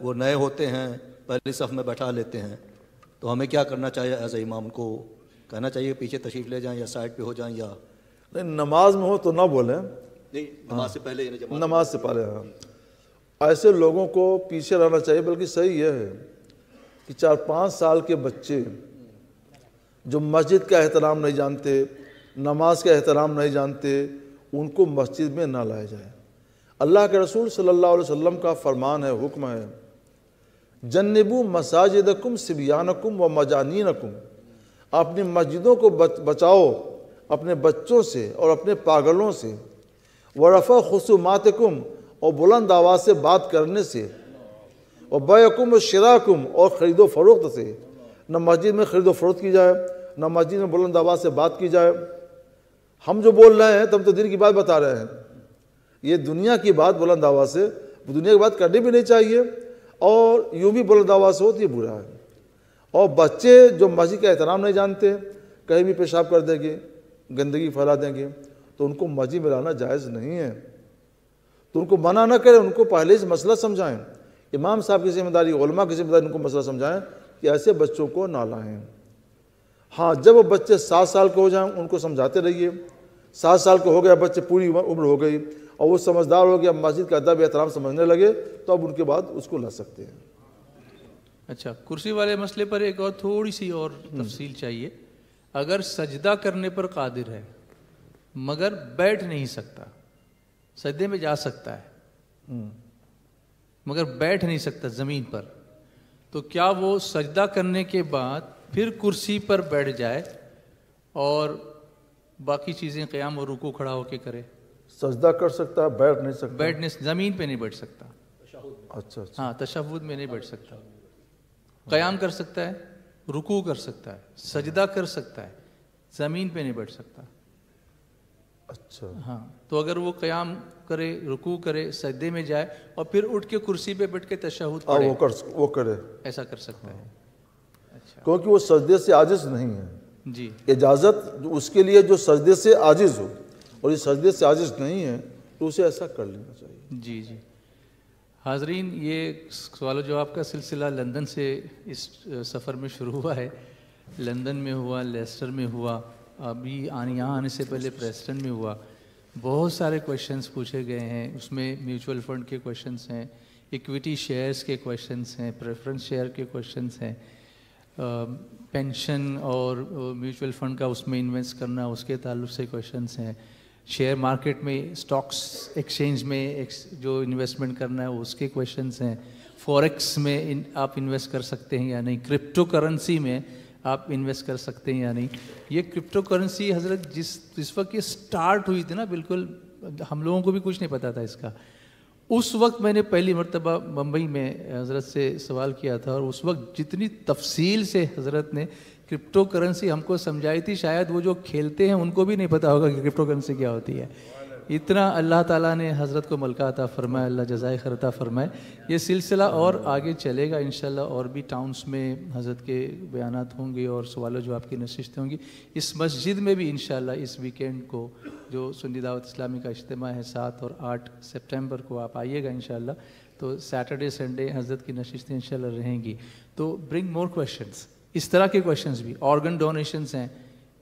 وہ نئے ہوتے ہیں، پہلی صف میں بیٹھا لیتے ہیں، تو ہمیں کیا کرنا چاہیے ایز اے امام؟ کو کہنا چاہیے پیچھے تشریف لے جائیں یا سائڈ پہ ہو جائیں؟ یا نماز میں ہو تو نہ بولیں، نہیں نماز سے پہلے، نماز سے پہلے. ہاں، ایسے لوگوں کو پیچھے رہنا چاہیے. بلکہ صحیح یہ ہے کہ 4-5 سال کے بچے جو مسجد کا احترام نہیں جانتے، نماز کا احترام نہیں جانتے، ان کو مسجد میں نہ لائے جائے. اللہ کے رسول صلی اللہ علیہ وسلم کا فرمان ہے، حکم ہے، جنبوا مساجدکم صبیانکم و مجانینکم، اپنی مسجدوں کو بچاؤ اپنے بچوں سے اور اپنے پاگلوں سے، ورفع خصوماتکم، اور بلند آواز سے بات کرنے سے، اور بیعکم و شراکم، اور خرید و فروخت سے. نہ مسجد میں خرید و فروخت کی جائے، نہ مسجد میں بلند آواز سے بات کی جائے. ہم جو بول رہے ہیں تم تو دین کی بات بتا رہے ہیں، یہ دنیا کی بات بلند آواز سے، دنیا کی بات کرنی بھی نہیں چاہیے، اور یوں بھی بلند آواز سے ہوتی ہے برا ہے. اور بچے جو مسجد کا احترام نہیں جانتے، کہیں بھی پیشاب کر دیں گے، گندگی پھیلا دیں گے، تو ان کو مسجد میں لانا جائز نہیں ہے. تو ان کو منع نہ کریں، ان کو پہلے سے مسئلہ سمجھائیں. امام صاحب کی ذمہ داری، علماء کی ذمہ داری، ان کو مسئلہ سمجھائیں کہ ایسے بچوں کو نہ لائیں. ہاں، جب وہ بچے 7 سال کے ہو جائیں ان کو سمجھاتے رہیے. 7 سال کے ہو گیا بچے، پوری عمر ہو گئی اور وہ سمجھدار ہو گیا، مسجد کا ادب احترام سمجھنے لگے، تو اب ان کے بعد اس کو لا سکتے ہیں. اچھا، کرسی والے مسئلے پر ایک اور تھوڑی سی اور تفصیل چاہیے. اگر سجدہ کرنے پر قادر ہے مگر بیٹھ نہیں سکتا، سجدے میں جا سکتا ہے مگر بیٹھ نہیں سکتا زمین پر، تو کیا وہ سجدہ کرنے کے بعد پھر کرسی پر بیٹھ جائے اور باقی چیزیں قیام اور رکوع کھڑا ہو کے کرے؟ سجدہ کر سکتا ہے، بیٹھ نہیں سکتا. بیٹھنے زمین پہ نہیں بیٹھ سکتا. اچھا. ہاں، تشہد میں نہیں بیٹھ سکتا. قیام کر سکتا ہے؟ رکوع کر سکتا ہے, سجدہ کر سکتا ہے, زمین پہ نہیں بیٹھ سکتا. اچھا ہاں, تو اگر وہ قیام کرے, رکوع کرے, سجدے میں جائے اور پھر اٹھ کے کرسی پہ بیٹھ کے تشہد پڑھے, وہ کرے, ایسا کر سکتا ہے. اچھا, کیونکہ وہ سجدے سے عاجز نہیں ہے. جی, اجازت اس کے لیے جو سجدے سے عاجز ہو, اور یہ سجدے سے عاجز نہیں ہے تو اسے ایسا کر لینا چاہیے. جی جی. حاضرین, یہ سوال و جواب کا سلسلہ لندن سے اس سفر میں شروع ہوا ہے. لندن میں ہوا, لیسٹر میں ہوا, ابھی یہاں آنے سے پہلے پریسٹن میں ہوا. بہت سارے کویشچنس پوچھے گئے ہیں. اس میں میوچول فنڈ کے کویشچنس ہیں, ایکویٹی شیئرز کے کویشچنس ہیں, پریفرنس شیئر کے کویشچنس ہیں, پینشن اور میوچول فنڈ کا اس میں انویسٹ کرنا, اس کے تعلق سے کویشچنس ہیں. شیئر مارکیٹ میں, اسٹاکس ایکسچینج میں جو انویسٹمنٹ کرنا ہے اس کے کویشچنس ہیں. فوریکس میں آپ انویسٹ کر سکتے ہیں یا نہیں, کرپٹو کرنسی میں آپ انویسٹ کر سکتے ہیں یا نہیں. یہ کرپٹو کرنسی حضرت جس وقت یہ سٹارٹ ہوئی تھی نا, بالکل ہم لوگوں کو بھی کچھ نہیں پتا تھا اس کا. اس وقت میں نے پہلی مرتبہ بمبئی میں حضرت سے سوال کیا تھا, اور اس وقت جتنی تفصیل سے حضرت نے کرپٹو کرنسی ہم کو سمجھائی تھی, شاید وہ جو کھیلتے ہیں ان کو بھی نہیں پتا ہوگا کہ کرپٹو کرنسی کیا ہوتی ہے. اتنا اللہ تعالیٰ نے حضرت کو ملکہ عطا فرمائے, اللہ جزائے خیر عطا فرمائے. یہ سلسلہ اور آگے چلے گا انشاءاللہ, اور بھی ٹاؤنس میں حضرت کے بیانات ہوں گے اور سوال و جواب کی نشستیں ہوں گی. اس مسجد میں بھی انشاءاللہ اس ویکینڈ کو جو سنی دعوت اسلامی کا اجتماع ہے 7 اور 8 سپٹمبر کو, آپ آئیے گا انشاءاللہ. تو سیٹرڈے سنڈے حضرت کی نشستیں انشاءاللہ رہیں گی. تو برنگ مور کویشچنس, اس طرح کے کویشچنس بھی. آرگن ڈونیشنز ہیں,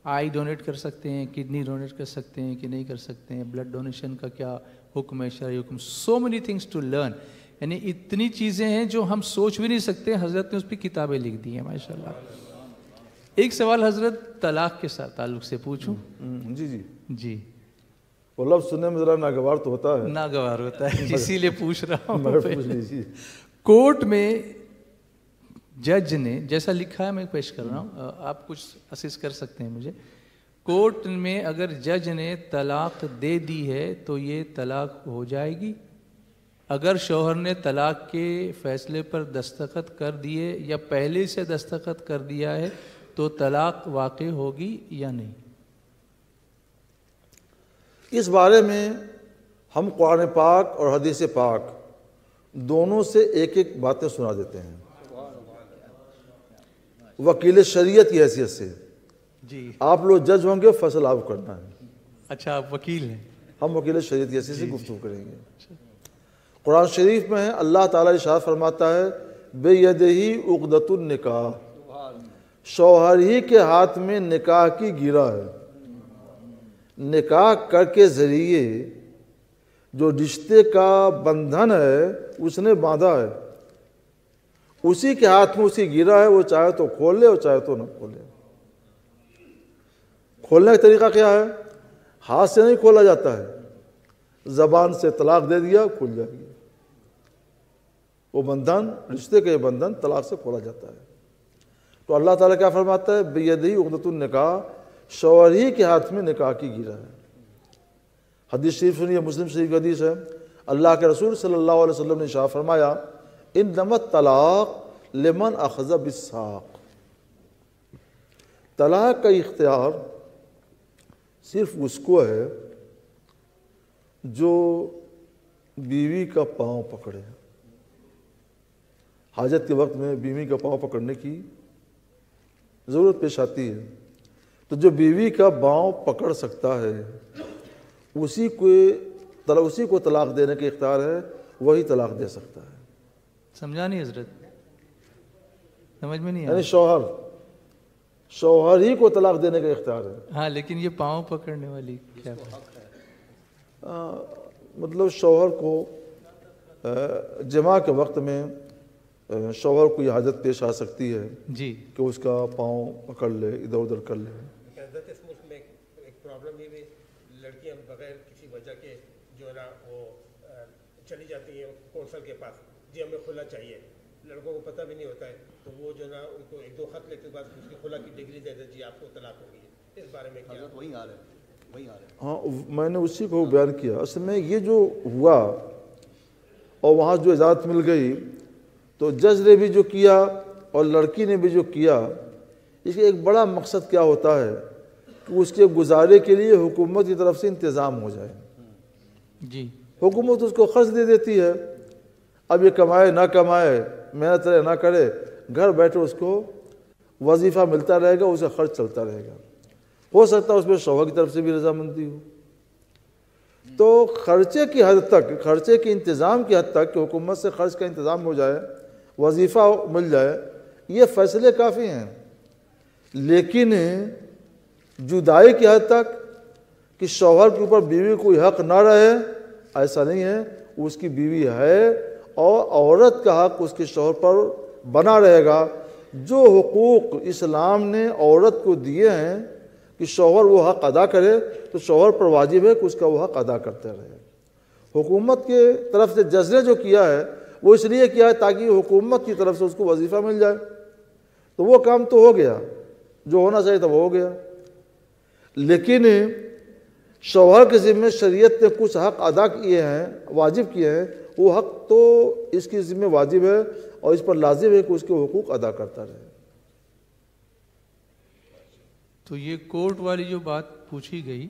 آئی ڈونیٹ کر سکتے ہیں, کڈنی ڈونیٹ کر سکتے ہیں کہ نہیں کر سکتے ہیں, بلڈ ڈونیشن کا کیا حکم ہے, شرعی حکم. So many things to learn, یعنی اتنی چیزیں ہیں جو ہم سوچ بھی نہیں سکتے. حضرت نے اس پہ کتابیں لکھ دی ہیں ماشاءاللہ. ایک سوال حضرت طلاق کے ساتھ تعلق سے پوچھوں؟ جی جی جی, وہ لفظ سننے میں ذرا ناگوار تو ہوتا ہے, ناگوار ہوتا ہے, اسی لیے پوچھ رہا ہوں. پوچھ لیجیے. کورٹ میں جج نے جیسا لکھا ہے میں پیش کر رہا ہوں, آپ کچھ اسس کر سکتے ہیں مجھے. کورٹ میں اگر جج نے طلاق دے دی ہے تو یہ طلاق ہو جائے گی؟ اگر شوہر نے طلاق کے فیصلے پر دستخط کر دیے یا پہلے سے دستخط کر دیا ہے تو طلاق واقع ہوگی یا نہیں؟ اس بارے میں ہم قرآن پاک اور حدیث پاک دونوں سے ایک ایک باتیں سنا دیتے ہیں وکیل شریعت کی حیثیت سے. جی, آپ لوگ جج ہوں گے, فیصلہ آپ کرنا ہے. اچھا, آپ وکیل ہیں. ہم وکیل شریعت کی حیثیت سے گفتگو کریں گے. قرآن شریف میں اللہ تعالیٰ ارشاد فرماتا ہے بِیَدِهِ عُقْدَةُ النِّکَاحِ, شوہر ہی کے ہاتھ میں نکاح کی گرہ ہے. نکاح کر کے ذریعے جو رشتے کا بندھن ہے اس نے باندھا ہے, اسی کے ہاتھ میں اسی گرہ ہے. وہ چاہے تو کھول لے اور چاہے تو نہ کھولے. کھولنے کا طریقہ کیا ہے؟ ہاتھ سے نہیں کھولا جاتا ہے, زبان سے طلاق دے دیا کھل جائے گی. وہ بندھن, رشتے کا یہ بندھن طلاق سے کھولا جاتا ہے. تو اللہ تعالیٰ کیا فرماتا ہے بِیَدِهِ عُقْدَةُ النِّکَاحِ, شوہر ہی کے ہاتھ میں نکاح کی گرہ ہے. حدیث شریف سنیے, مسلم شریف کی حدیث ہے. اللہ کے رسول صلی اللہ علیہ وسلم نے ارشاد فرمایا انما الطلاق لمن اخذ بالساق, طلاق کا اختیار صرف اس کو ہے جو بیوی کا پاؤں پکڑے. حاجت کے وقت میں بیوی کا پاؤں پکڑنے کی ضرورت پیش آتی ہے, تو جو بیوی کا پاؤں پکڑ سکتا ہے اسی کو طلاق دینے کا اختیار ہے, وہی طلاق دے سکتا ہے. سمجھا نہیں حضرت؟ سمجھ میں نہیں یعنی آیا. شوہر ہی کو طلاق دینے کا اختیار ہے. ہاں, لیکن یہ پاؤں پکڑنے والی کیا مطلب شوہر کو جماع کے وقت میں شوہر کو یہ حاجت پیش آ سکتی ہے جی کہ اس کا پاؤں پکڑ لے, ادھر ادھر کر لے. حضرت اس ملک میں ایک پرابلم یہ بھی, لڑکیاں بغیر کسی وجہ کے جو ہے نا وہ چلی جاتی ہیں کونسل کے پاس, جی ہمیں کھلا چاہیے. لڑکوں کو پتہ بھی نہیں ہوتا ہے, تو وہ جو ہے نا ان کو 1-2 خط لکھ کے بعد اس کی خلا کی ڈگری دے دے, جی آپ کو طلاق ہو گئی ہے. اس بارے میں کیا؟ حضرت وہیں آ رہے ہیں, وہیں آ رہے ہیں. ہاں, میں نے اسی کو بیان کیا. اصل میں یہ جو ہوا اور وہاں جو اجازت مل گئی, تو جج نے بھی جو کیا اور لڑکی نے بھی جو کیا اس کا ایک بڑا مقصد کیا ہوتا ہے کہ اس کے گزارے کے لیے حکومت کی طرف سے انتظام ہو جائے. جی حکومت اس کو خرچ دے دیتی ہے. اب یہ کمائے نہ کمائے، محنت کرے نہ کرے، گھر بیٹھے اس کو وظیفہ ملتا رہے گا، اسے خرچ چلتا رہے گا. ہو سکتا ہے اس میں شوہر کی طرف سے بھی رضامندی ہو. تو خرچے کی حد تک، خرچے کے انتظام کی حد تک کہ حکومت سے خرچ کا انتظام ہو جائے، وظیفہ مل جائے، یہ فیصلے کافی ہیں. لیکن جدائی کی حد تک کہ شوہر کے اوپر بیوی کوئی حق نہ رہے، ایسا نہیں ہے. اس کی بیوی ہے اور عورت کا حق اس کے شوہر پر بنا رہے گا. جو حقوق اسلام نے عورت کو دیے ہیں کہ شوہر وہ حق ادا کرے، تو شوہر پر واجب ہے کہ اس کا وہ حق ادا کرتے رہے. حکومت کے طرف سے جج نے جو کیا ہے وہ اس لیے کیا ہے تاکہ حکومت کی طرف سے اس کو وظیفہ مل جائے. تو وہ کام تو ہو گیا، جو ہونا چاہیے تھا وہ ہو گیا. لیکن شوہر کے ذمہ شریعت نے کچھ حق ادا کیے ہیں، واجب کیے ہیں. وہ حق تو اس کی ذمہ واجب ہے اور اس پر لازم ہے کہ اس کے حقوق ادا کرتا رہے. تو یہ کورٹ والی جو بات پوچھی گئی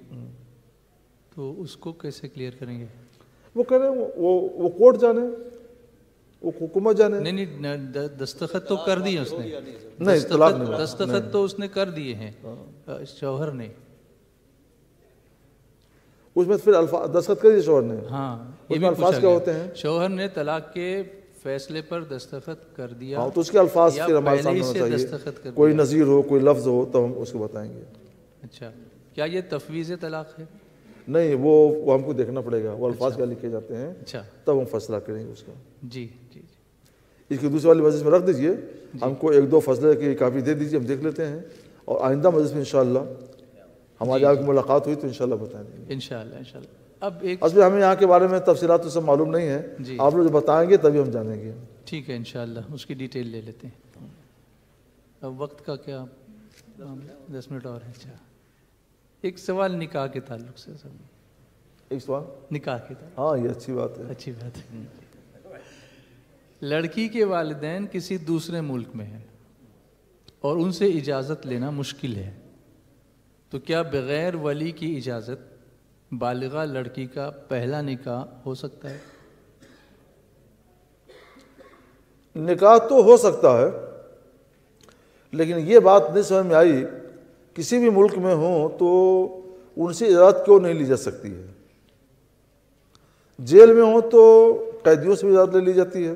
تو اس کو کیسے کلیئر کریں گے؟ وہ کریں، وہ کورٹ جانے، وہ حکومت جانے. نہیں دستخط تو کر دیے اس نے. نہیں، طلاق نہیں. دستخط تو اس نے کر دیے ہیں شوہر نے. اس میں پھر الفاظ دستخط کر دیے شوہر نے. ہاں، اس میں الفاظ کیا ہوتے ہیں؟ شوہر نے طلاق کے فیصلے پر دستخط کر دیا. ہاں، تو اس کے الفاظ یا پھر ہمارے پہلے ہی سامنے سے ہونا دستخط چاہیے. کر کوئی دیا. نظیر ہو، کوئی لفظ ہو تو ہم اس کو بتائیں گے. اچھا، کیا یہ تفویض طلاق ہے؟ نہیں، وہ ہم کو دیکھنا پڑے گا، وہ الفاظ کیا لکھے جاتے ہیں، اچھا تب ہم فیصلہ کریں گے اس کا. جی جی جی. اس کی دوسری والی مجلس میں رکھ دیجئے. ہم کو ایک دو فیصلے کی کاپی دے دیجئے، ہم دیکھ لیتے ہیں اور آئندہ مجلس میں انشاءاللہ ہماری آپ کی ملاقات ہوئی تو انشاءاللہ بتائیں گے. انشاءاللہ انشاءاللہ. اب ایک اصل میں ہمیں یہاں کے بارے میں تفصیلات تو سب معلوم نہیں ہے. جی. آپ لوگ جو بتائیں گے تبھی ہم جانیں گے. ٹھیک ہے، انشاءاللہ اس کی ڈیٹیل لے لیتے ہیں. اب وقت کا کیا 10 منٹ اور ہے. اچھا، ایک سوال نکاح کے تعلق سے. ایک سوال نکاح کے تعلق. ہاں، یہ اچھی بات ہے. اچھی بات ہے. لڑکی کے والدین کسی دوسرے ملک میں ہیں اور ان سے اجازت لینا مشکل ہے، تو کیا بغیر ولی کی اجازت بالغہ لڑکی کا پہلا نکاح ہو سکتا ہے؟ نکاح تو ہو سکتا ہے، لیکن یہ بات نہیں سمجھ میں آئی کسی بھی ملک میں ہوں تو ان سے اجازت کیوں نہیں لی جا سکتی ہے. جیل میں ہوں تو قیدیوں سے بھی اجازت لے لی جاتی ہے.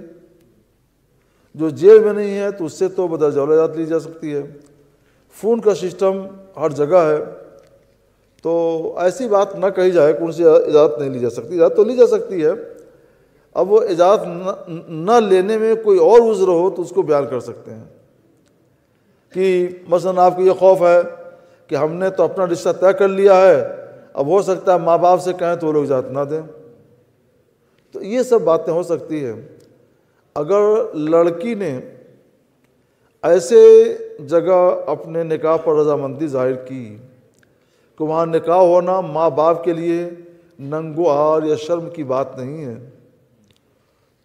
جو جیل میں نہیں ہے تو اس سے تو بدرجہ اولی اجازت لی جا سکتی ہے. فون کا سسٹم ہر جگہ ہے، تو ایسی بات نہ کہی جائے کہ ان سے اجازت نہیں لی جا سکتی. اجازت تو لی جا سکتی ہے. اب وہ اجازت نہ لینے میں کوئی اور عذر ہو تو اس کو بیان کر سکتے ہیں کہ مثلا آپ کو یہ خوف ہے کہ ہم نے تو اپنا رشتہ طے کر لیا ہے، اب ہو سکتا ہے ماں باپ سے کہیں تو وہ لوگ اجازت نہ دیں. تو یہ سب باتیں ہو سکتی ہیں. اگر لڑکی نے ایسے جگہ اپنے نکاح پر رضامندی ظاہر کی کہ وہاں نکاح ہونا ماں باپ کے لیے ننگ و عار یا شرم کی بات نہیں ہے،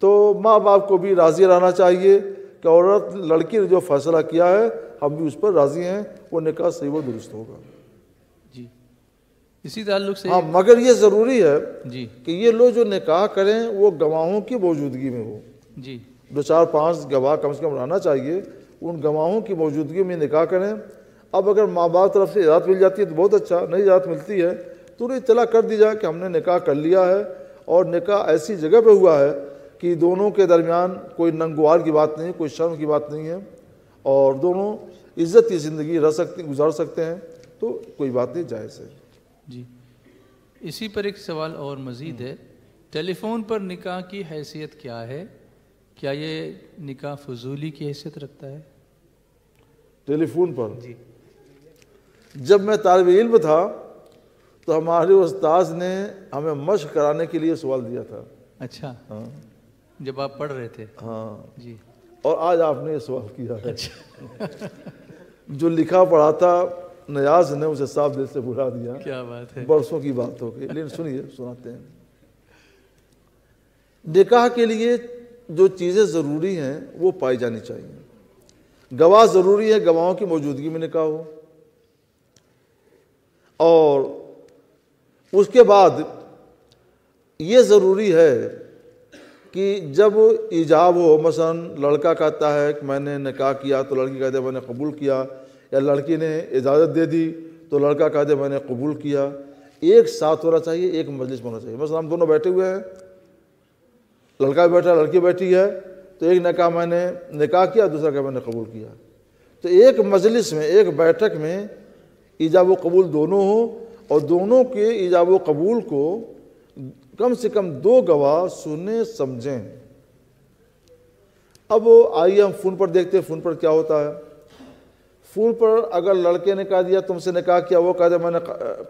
تو ماں باپ کو بھی راضی رہنا چاہیے کہ عورت لڑکی نے جو فیصلہ کیا ہے ہم بھی اس پر راضی ہیں، وہ نکاح صحیح و درست ہوگا. جی، اسی تعلق سے ہاں، مگر یہ ضروری ہے جی کہ یہ لوگ جو نکاح کریں وہ گواہوں کی موجودگی میں ہو. جی 2-4-5 گواہ کم سے کم رہنا چاہیے، ان گواہوں کی موجودگی میں نکاح کریں. اب اگر ماں باپ طرف سے اجازت مل جاتی ہے تو بہت اچھا، نہیں اجازت ملتی ہے تو انہیں اطلاع کر دی جائے کہ ہم نے نکاح کر لیا ہے اور نکاح ایسی جگہ پہ ہوا ہے کہ دونوں کے درمیان کوئی ننگوار کی بات نہیں، کوئی شرم کی بات نہیں ہے اور دونوں عزت کی زندگی گزار سکتے ہیں، تو کوئی بات نہیں، جائز ہے. جی، اسی پر ایک سوال اور مزید ہے. ٹیلی فون پر نکاح کی حیثیت کیا ہے؟ کیا یہ نکاح فضولی کی حیثیت رکھتا ہے؟ ٹیلی فون پر جی، جب میں طالب علم تھا تو ہمارے استاذ نے ہمیں مشق کرانے کے لیے سوال دیا تھا. اچھا، ہاں جب آپ پڑھ رہے تھے. ہاں، جی، اور آج آپ نے یہ سوال کیا ہے. اچھا جو لکھا پڑھا تھا نیاز نے اسے صاف دل سے بھلا دیا. کیا بات ہے. برسوں کی بات ہو گئی، لیکن سنیے، سناتے ہیں. نکاح کے لیے جو چیزیں ضروری ہیں وہ پائی جانی چاہیے. گواہ ضروری ہے، گواہوں کی موجودگی میں نکاح ہو. اور اس کے بعد یہ ضروری ہے کہ جب ایجاب ہو، مثلا لڑکا کہتا ہے کہ میں نے نکاح کیا تو لڑکی کہتے ہیں میں نے قبول کیا، یا لڑکی نے اجازت دے دی تو لڑکا کہتے ہیں میں نے قبول کیا. ایک ساتھ ہونا چاہیے، ایک مجلس میں ہونا چاہیے. مثلا ہم دونوں بیٹھے ہوئے ہیں، لڑکا بیٹھا لڑکی بیٹھی ہے، تو ایک نے کہا میں نے نکاح کیا، دوسرا کہا میں نے قبول کیا. تو ایک مجلس میں، ایک بیٹھک میں ایجاب و قبول دونوں ہوں، اور دونوں کے ایجاب و قبول کو کم سے کم 2 گواہ سنیں سمجھیں. اب آئیے ہم فون پر دیکھتے ہیں فون پر کیا ہوتا ہے. فون پر اگر لڑکے نے کہا دیا تم سے نکاح کیا، وہ کہا دیا میں نے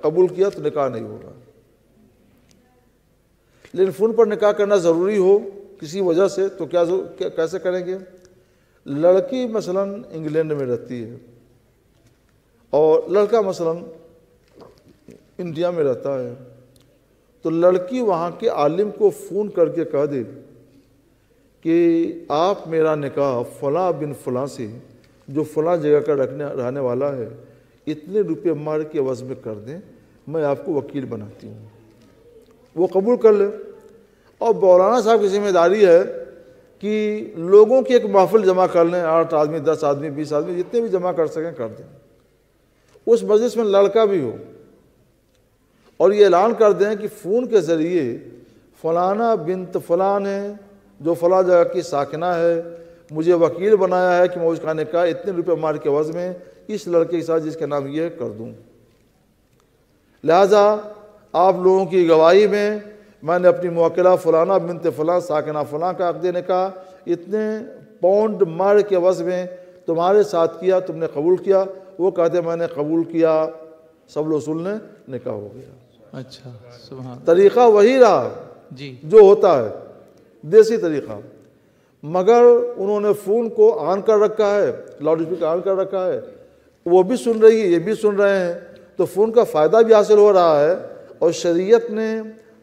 قبول کیا، تو نکاح نہیں ہوگا. لیکن فون پر نکاح کرنا ضروری ہو کسی وجہ سے تو کیسے کریں گے؟ لڑکی مثلا انگلینڈ میں رہتی ہے اور لڑکا مثلا انڈیا میں رہتا ہے، تو لڑکی وہاں کے عالم کو فون کر کے کہہ دے کہ آپ میرا نکاح فلاں بن فلاں سے جو فلاں جگہ کا رہنے والا ہے اتنے روپے مہر کے عوض میں کر دیں، میں آپ کو وکیل بناتی ہوں. وہ قبول کر لے. اور مولانا صاحب کی ذمہ داری ہے کہ لوگوں کی ایک محفل جمع کر لیں، 8 آدمی 10 آدمی 20 آدمی جتنے بھی جمع کر سکیں کر دیں. اس مجلس میں لڑکا بھی ہو اور یہ اعلان کر دیں کہ فون کے ذریعے فلانا بنت فلان ہے جو فلاں جگہ کی ساکنہ ہے، مجھے وکیل بنایا ہے کہ میں اس کا نکاح اتنے روپے مہر کے عوض میں اس لڑکے کے ساتھ جس کا نام یہ کر دوں. لہذا آپ لوگوں کی گواہی میں نے اپنی موکلہ فلانا بنت فلاں ساکنہ فلاں کا عقد نکاح اتنے پاؤنڈ مہر کے عوض میں تمہارے ساتھ کیا، تم نے قبول کیا. وہ کہتے میں نے قبول کیا، سب لوگ سن لیں، نکاح ہو گیا. اچھا سبحان. طریقہ وہی رہا جی جو ہوتا ہے دیسی طریقہ، مگر انہوں نے فون کو آن کر رکھا ہے، لاؤڈ اسپیکر آن کر رکھا ہے، وہ بھی سن رہی ہے یہ بھی سن رہے ہیں، تو فون کا فائدہ بھی حاصل ہو رہا ہے اور شریعت نے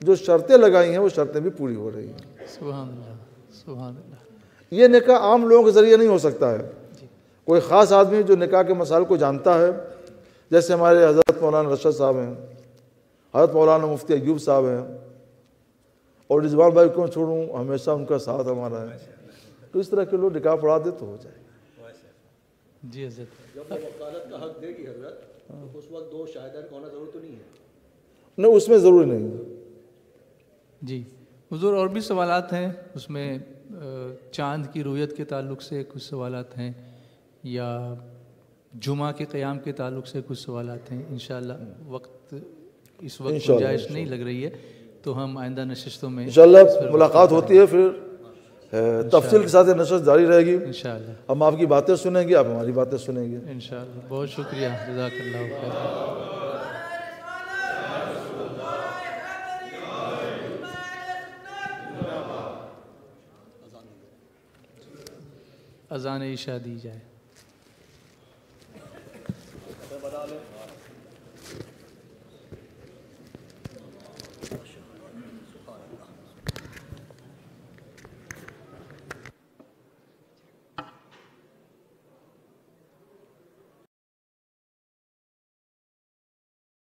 جو شرطیں لگائی ہیں وہ شرطیں بھی پوری ہو رہی ہیں. سبحان اللہ سبحان اللہ. یہ نکاح عام لوگوں کے ذریعے نہیں ہو سکتا ہے. کوئی خاص آدمی جو نکاح کے مسائل کو جانتا ہے، جیسے ہمارے حضرت مولانا رشد صاحب ہیں، حضرت مولانا مفتی ایوب صاحب ہیں، اور رضوان بھائی کو چھوڑوں ہمیشہ ان کا ساتھ ہمارا ہے. تو اس طرح کے لوگ نکاح پڑھا دے تو ہو جائے. جی حضرت. جب وہ وکالت کا حق دے گی حضرت تو اس وقت 2 شاہدان کا ہونا ضروری تو نہیں ہے؟ نہیں، اس میں ضروری نہیں ہے. جی حضور اور بھی سوالات ہیں اس میں، چاند کی رویت کے تعلق سے کچھ سوالات ہیں، یا جمعہ کے قیام کے تعلق سے کچھ سوالات ہیں. انشاءاللہ وقت اس وقت گنجائش نہیں لگ رہی ہے تو ہم آئندہ نشستوں میں انشاءاللہ ملاقات ہوتی ہے، پھر تفصیل کے ساتھ نشست جاری رہے گی. انشاءاللہ ہم آپ کی باتیں سنیں گے، آپ ہماری باتیں سنیں گے. انشاءاللہ. بہت شکریہ، جزاک اللہ خیر. اذان عشاء دی جائے.